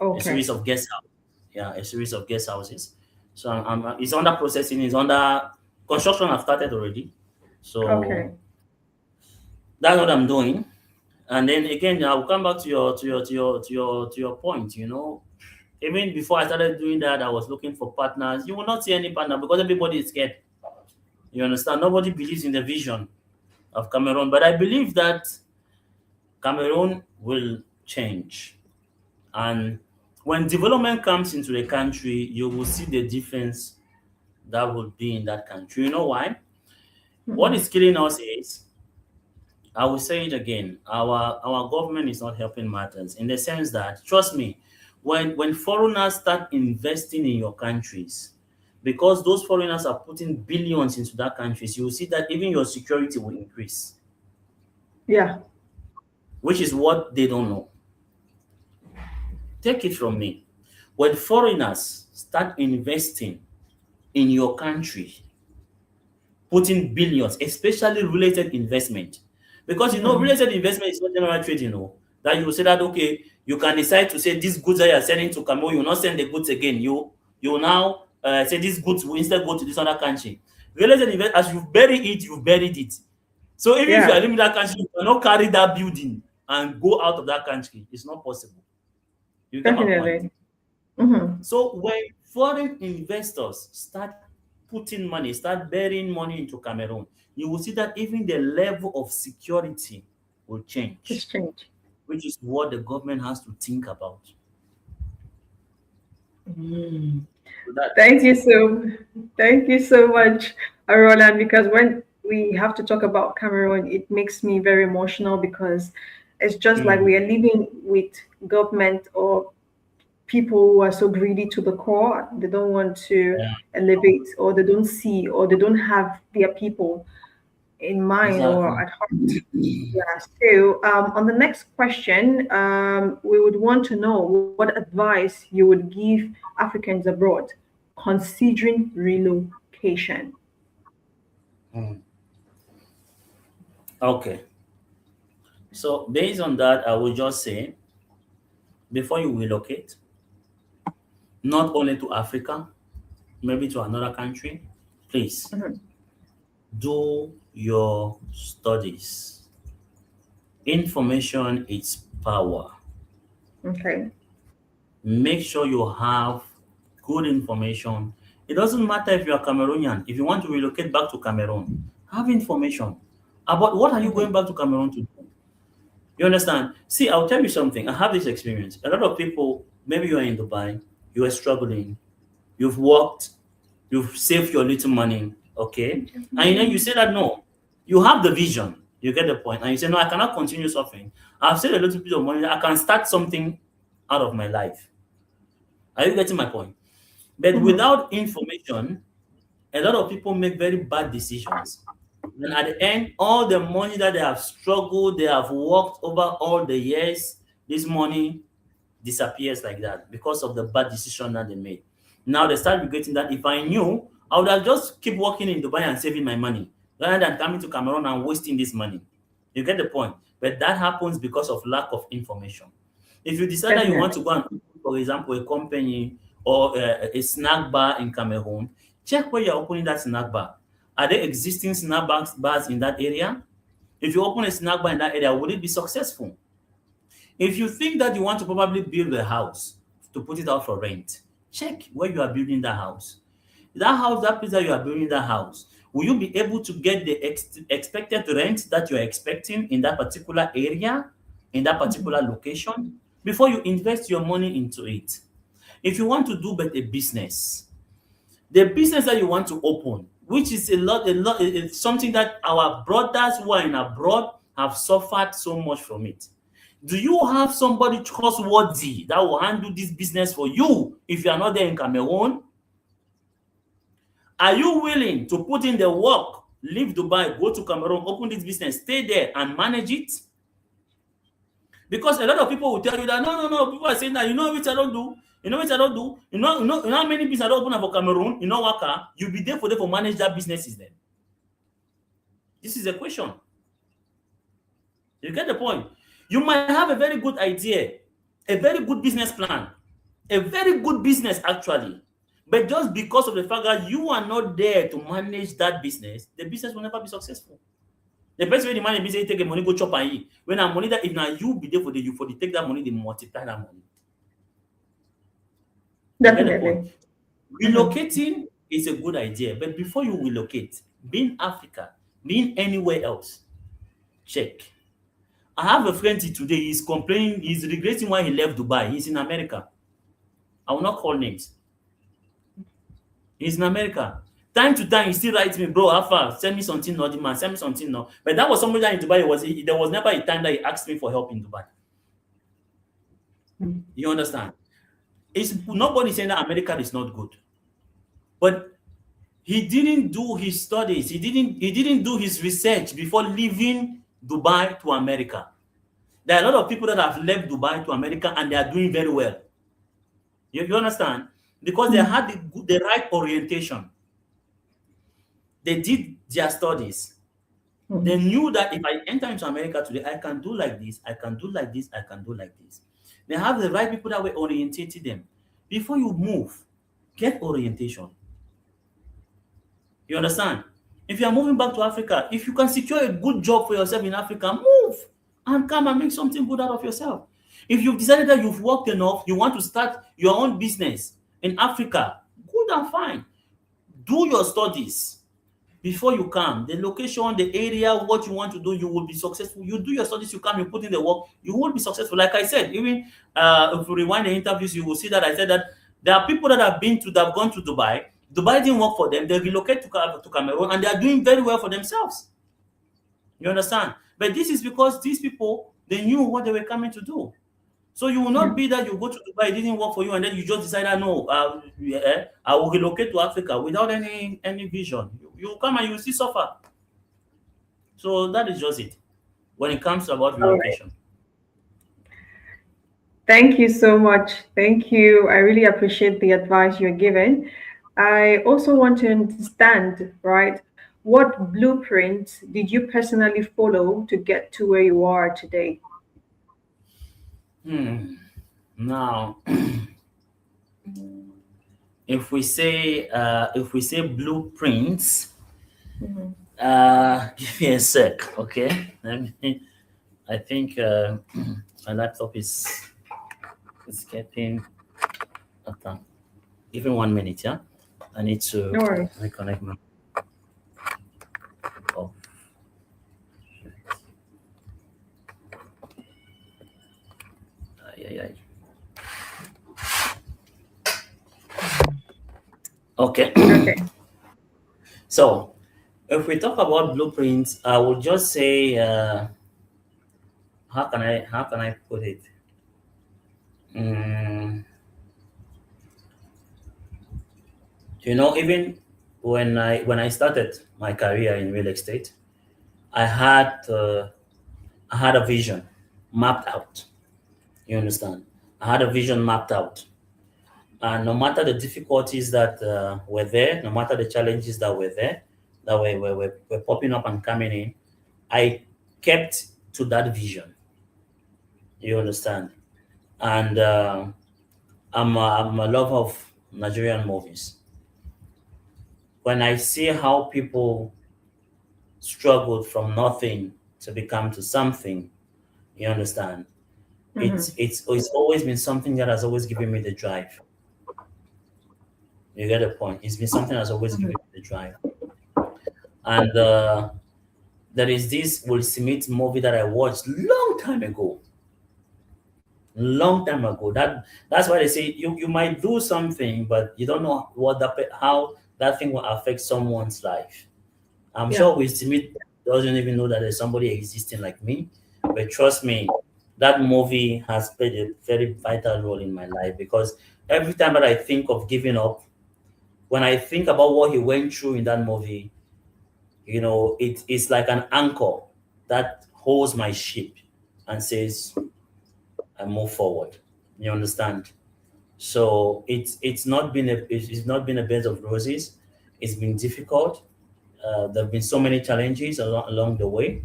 a Okay. series of guest house. Yeah, a series of guest houses. So it's under processing. It's under construction. I've started already. So Okay. that's what I'm doing. And then again, I'll come back to your point. Even before I started doing that, I was looking for partners. You will not see any partner because everybody is scared. You understand? Nobody believes in the vision of Cameroon. But I believe that Cameroon will change. And when development comes into the country, you will see the difference that will be in that country. You know why? What Mhm. is killing us is, I will say it again, our government is not helping matters in the sense that, trust me, when foreigners start investing in your countries, because those foreigners are putting billions into that countries, you will see that even your security will increase, Yeah. which is what they don't know. Take it from me. When foreigners start investing in your country, putting billions, especially related investment. Because Mhm. related investment is not general trading, that you will say that okay, you can decide to say these goods that you are selling to Cameroon, you will not send the goods again. You will now say these goods will instead go to this other country. Related investment, as you've buried it. So even if you are Yeah. living in that country, you cannot carry that building and go out of that country. It's not possible. You get my point? Definitely. Mhm. So when foreign investors start putting money, start burying money into Cameroon, you will see that even the level of security will It's change, change. which is what the government has to think about. Mm. So that Thank you so much, Roland. Because when we have to talk about Cameroon, it makes me very emotional because it's just like we mm, are living with government or people who are so greedy to the core. They don't want to yeah, elevate, or they don't see, or they don't have their people in mind or exactly. at heart. Yeah. So, on the next question, we would want to know what advice you would give Africans abroad considering relocation. Mm. Okay. So based on that, I will just say before you relocate, not only to Africa, maybe to another country, please Mhm. do your studies. Information is power. Okay. Make sure you have good information. It doesn't matter if you are Cameroonian. If you want to relocate back to Cameroon, have information about what are you Mhm. going back to Cameroon to do. You understand? See, I'll tell you something. I have this experience. A lot of people, maybe you are in Dubai, you are struggling, you've worked, you've saved your little money, okay, and then you say that no, you have the vision, you get the point, and you say no, I cannot continue suffering. I've saved a little bit of money, I can start something out of my life. Are you getting my point? But Mhm. without information, a lot of people make very bad decisions. And at the end, all the money that they have struggled, they have worked over all the years, this money disappears like that because of the bad decision that they made. Now they start regretting that if I knew, I would have just keep working in Dubai and saving my money rather than coming to Cameroon and wasting this money. You get the point? But that happens because of lack of information. If you decide that you want to Definitely. go and open, for example, a company or a snack bar in Cameroon, check where you're opening that snack bar. Are there existing bars in that area? If you open a snack bar in that area, will it be successful? If you think that you want to probably build a house to put it out for rent, check where you are building that house. That house, that place that you are building that house, will you be able to get the expected rent that you are expecting in that particular area, in that particular location, before you invest your money into it? If you want to do but a business, the business that you want to open, which is it's something that our brothers who are in abroad have suffered so much from it. Do you have somebody trustworthy that will handle this business for you if you are not there in Cameroon? Are you willing to put in the work, leave Dubai, go to Cameroon, open this business, stay there and manage it? Because a lot of people will tell you that no, no, no. People are saying that you know which I don't do, you know which I don't do, you know how many business I don't open up for Cameroon, you know Waka, you'll be there for them for manage that businesses then. This is a question. You get the point? You might have a very good idea, a very good business plan, a very good business actually. But just because of the fact that you are not there to manage that business, the business will never be successful. The best way to manage business is take the money, go chop and eat. When that money that if now you be there for the you for the take that money, they multiply that money. You get the point? Definitely. Mhm. Relocating is a good idea, but before you relocate, being Africa, being anywhere else, check. I have a friend today, he's complaining, he's regretting why he left Dubai. He's in America. I will not call names. He's in America. Time to time, he still writes me, bro, Alpha, send me something, not man, send me something now. But that was somebody that in Dubai, there was never a time that he asked me for help in Dubai. Mhm. You understand? It's nobody saying that America is not good. But he didn't do his studies, he didn't do his research before leaving Dubai to America. There are a lot of people that have left Dubai to America and they are doing very well. You understand? Because they Mhm. had the right orientation. They did their studies. They Mhm. knew that if I enter into America today, I can do like this, I can do like this, I can do like this. They have the right people that were orientating them. Before you move, get orientation. You understand? If you are moving back to Africa, if you can secure a good job for yourself in Africa, move and come and make something good out of yourself. If you've decided that you've worked enough, you want to start your own business in Africa, good and fine. Do your studies before you come. The location, the area, what you want to do, you will be successful. You do your studies, you come, you put in the work, you will be successful. Like I said, even if you rewind the interviews, you will see that I said that there are people that have gone to Dubai. Dubai didn't work for them. They relocate to Cameroon and they are doing very well for themselves. You understand? But this is because these people they knew what they were coming to do. So you will Yeah. not be that you go to Dubai, it didn't work for you, and then you just decide that no, yeah, I will relocate to Africa without any vision. You come and you will still suffer. So that is just it when it comes about All right. relocation. Thank you so much. Thank you. I really appreciate the advice you're giving. I also want to understand, right? What blueprint did you personally follow to get to where you are today? Hmm. Now, if we say blueprints, Mhm. give me a sec, okay? I think my laptop is getting. Okay. Give me 1 minute, yeah. I need to No worries. reconnect my. Oh, yeah, yeah. Okay. Okay. So if we talk about blueprints, I would just say, how can I put it? Mm, even when I started my career in real estate, I had uh, I had a vision mapped out. You understand? I had a vision mapped out, and no matter the difficulties that were there, no matter the challenges that were there, that were popping up and coming in, I kept to that vision. You understand? And I'm a lover of Nigerian movies. When I see how people struggled from nothing to become to something, you understand? Mm-hmm. It's always been something that has always given me the drive. You get the point? It's been something that's always given me the drive. And there is this Will Smith movie that I watched long time ago. That's why they say you might do something, but you don't know how that thing will affect someone's life. I'm Yeah. sure Will Smith doesn't even know that there's somebody existing like me, but trust me, that movie has played a very vital role in my life because every time that I think of giving up, when I think about what he went through in that movie, it's like an anchor that holds my ship and says, I move forward. You understand? So it's not been a bed of roses. It's been difficult. There have been so many challenges along the way,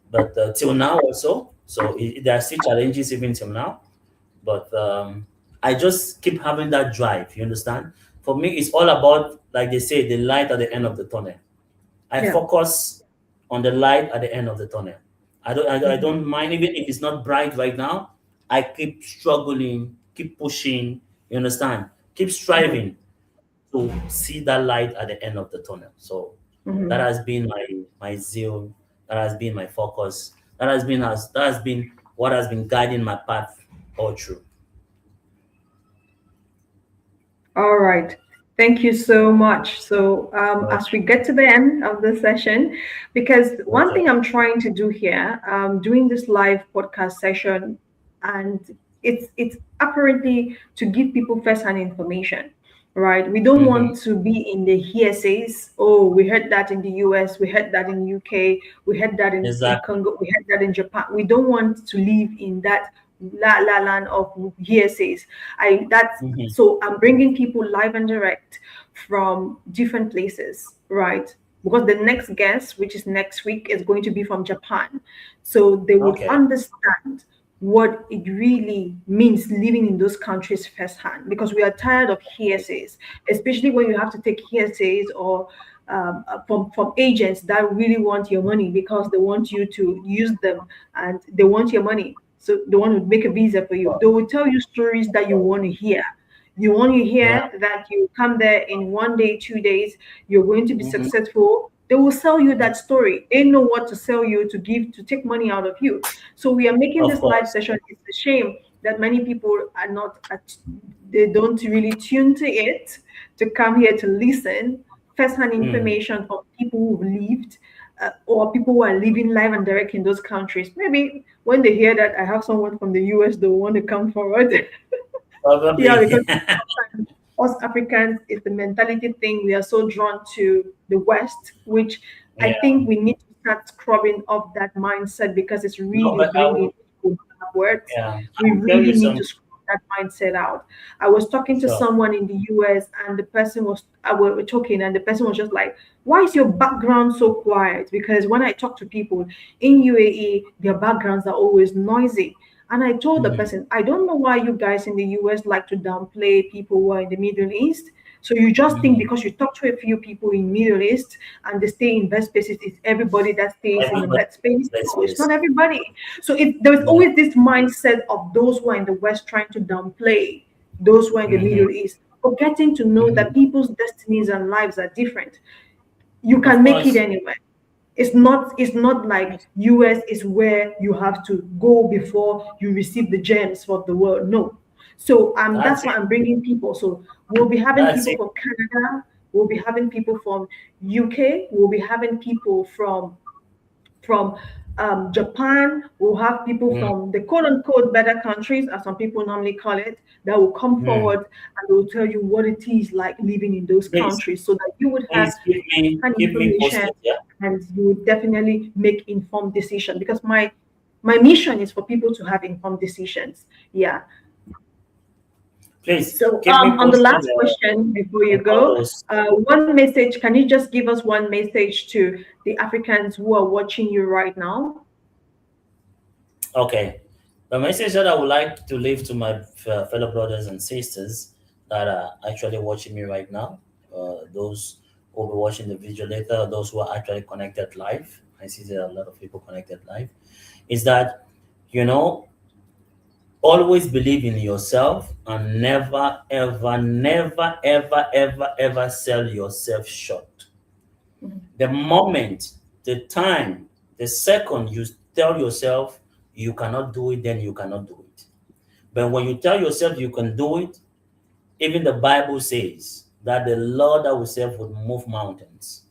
but till now also. So there are still challenges even till now. But I just keep having that drive. You understand? For me, it's all about, like they say, the light at the end of the tunnel. I Yeah. focus on the light at the end of the tunnel. I Mm-hmm. don't mind even if it's not bright right now. I keep struggling, keep pushing. You understand? Keep Mm-hmm. striving to see that light at the end of the tunnel. So that Mm-hmm. has been my zeal. That has been my focus. That has been what has been guiding my path all through. All right. Thank you so much. So, as we Okay. get to the end of the session, because one Okay. thing I'm trying to do here, doing this live podcast session, and it's apparently to give people first-hand information, right? We don't Mm-hmm. want to be in the hearsays. Oh, we heard that in the US, we heard that in UK, we heard that in Exactly. Congo, we heard that in Japan. We don't want to live in that la la land of hearsays. I that's Mm-hmm. so I'm bringing people live and direct from different places, right? Because the next guest, which is next week, is going to be from Japan. So they would Okay. understand what it really means living in those countries firsthand. Because we are tired of hearsays, especially when you have to take hearsays or from agents that really want your money because they want you to use them and they want your money. So they want to make a visa for you. They will tell you stories that you want to hear. You want to Yeah. hear that you come there in 1 day, 2 days, you're going to be Mm-hmm. successful. They will sell you that story. They know what to sell you to give to take money out of you. So we are making Of this live course. session. It's a shame that many people are not they don't really tune to it to come here to listen first-hand Mm-hmm. information from people who've lived or people who are living live and direct in those countries. Maybe when they hear that I have someone from the US, they'll want to come forward. Yeah, Probably. because sometimes us Africans, it's the mentality thing. We are so drawn to the West, which I Yeah. think we need to start scrubbing off that mindset because it's No, really but I bringing will. people backwards. Yeah, I We will tell really you need to something. scrub that mindset out. I was talking to Sure. someone in the US, and the person was, we were talking, and the person was just like, "Why is your background so quiet?" Because when I talk to people in UAE, their backgrounds are always noisy. And I told the Mm-hmm. person, I don't know why you guys in the US like to downplay people who are in the Middle East. So you just think Mm-hmm. because you talk to a few people in Middle East and they stay in bed spaces, it's everybody that stays in the Everybody bed space. let's No, it's face. not everybody. So there's Yeah. always this mindset of those who are in the West trying to downplay those who are in the Mm-hmm. Middle East, forgetting to know that Mm-hmm. people's destinies and lives are different. You Of can make it course. anywhere. It's not like US is where you have to go before you receive the gems of the world. No. So that's That's why it. I'm bringing people. So we'll be having That's people it. from Canada, we'll be having people from UK, we'll be having people from Japan. We'll have people Mm, from the quote unquote better countries, as some people normally call it, that will come mm. forward and they will tell you what it is like living in those Please, countries so that you would have please keep me information posted. Yeah. and you would definitely make informed decision because my mission is for people to have informed decisions. Yeah. Please So, keep me on the posted last question before you on all go, those. one message. Can you just give us one message to the Africans who are watching you right now? Okay. The message that I would like to leave to my fellow brothers and sisters that are actually watching me right now, those who will be watching the video later, those who are actually connected live, I see there are a lot of people connected live, is that, you know, always believe in yourself and never, ever, never, ever, ever, ever sell yourself short. Mhm. The moment, the time, the second you tell yourself you cannot do it, then you cannot do it. But when you tell yourself you can do it, even the Bible says that the Lord that will serve would move mountains.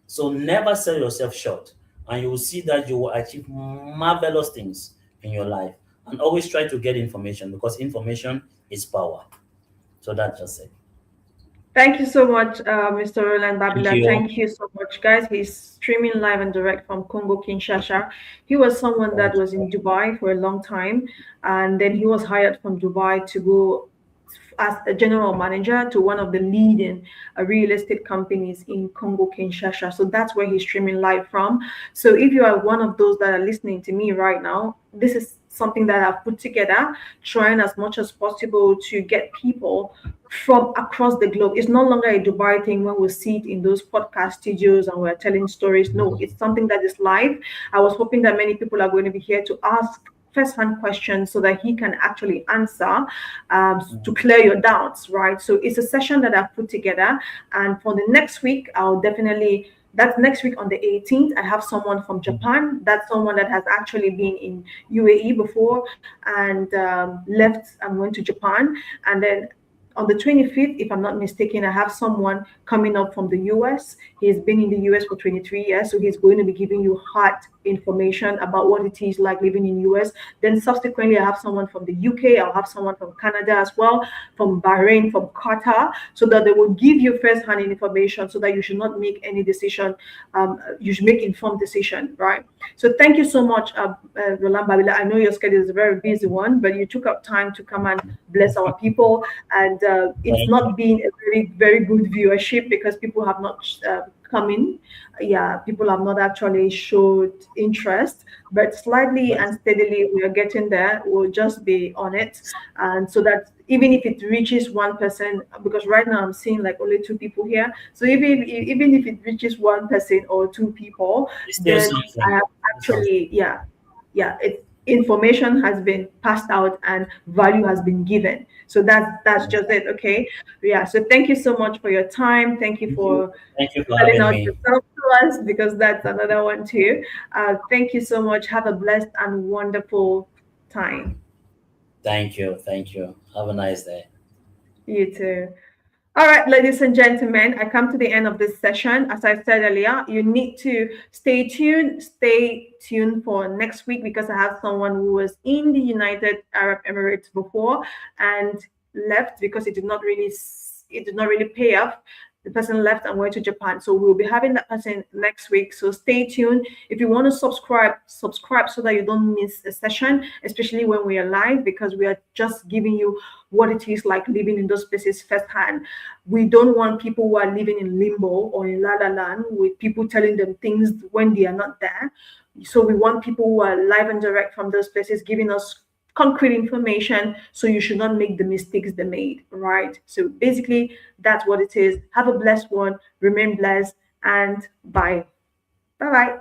So never sell yourself short, and you will see that you will achieve marvelous things in your life. And always try to get information because information is power. So that's just it. Thank you so much, Mr. Roland Thank Babila. you. Thank you so much, guys. He's streaming live and direct from Congo Kinshasa. He was someone that Thank was in Dubai for a long time, and then he was hired from Dubai to go as a general manager to one of the leading real estate companies in Congo Kinshasa. So that's where he's streaming live from. So if you are one of those that are listening to me right now, this is something that I've put together, trying as much as possible to get people from across the globe. It's no longer a Dubai thing when we see it in those podcast studios and we're telling stories. No, you. it's something that is live. I was hoping that many people are going to be here to ask first-hand questions so that he can actually answer to Mhm. clear your doubts, right? So it's a session that I've put together, and for the next week, I'll definitely. That's next week on the 18th. I have someone from Mhm. Japan. That's someone that has actually been in UAE before and left and went to Japan. And then on the 25th, if I'm not mistaken, I have someone coming up from the US. He's been in the US for 23 years, so he's going to be giving you hot information about what it is like living in US. Then subsequently, I have someone from the UK. I'll have someone from Canada as well, from Bahrain, from Qatar, so that they will give you first-hand information, so that you should not make any decision. You should make informed decision, right? So thank you so much, Roland Babila. I know your schedule is a very busy one, but you took up time to come and bless our people. And it's Thank you. not been a very, very good viewership because people have not come in. Yeah, people have not actually showed interest, but slightly But and steadily we are getting there. We'll just be on it. And so that even if it reaches 1%, because right now I'm seeing like only two people here. So even if it reaches 1% or two people, it's still then I something. have It's something. actually, yeah, information has been passed out and value has been given. So that's just it. Okay. Yeah. So thank you so much for your time. Thank you Thank you. for Thank you for selling having out me. yourself to us because that's another one too. Thank you so much. Have a blessed and wonderful time. Thank you. Thank you. Have a nice day. You too. All right, ladies and gentlemen, I come to the end of this session. As I said earlier, you need to stay tuned. Stay tuned for next week because I have someone who was in the United Arab Emirates before and left because it did not really pay off. The person left and went to Japan. So we'll be having that person next week. So stay tuned. If you want to subscribe so that you don't miss a session, especially when we are live, because we are just giving you what it is like living in those places firsthand. We don't want people who are living in limbo or in la la land with people telling them things when they are not there. So we want people who are live and direct from those places giving us concrete information, so you should not make the mistakes they made, right? So basically that's what it is. Have a blessed one, remain blessed, and bye. Bye bye.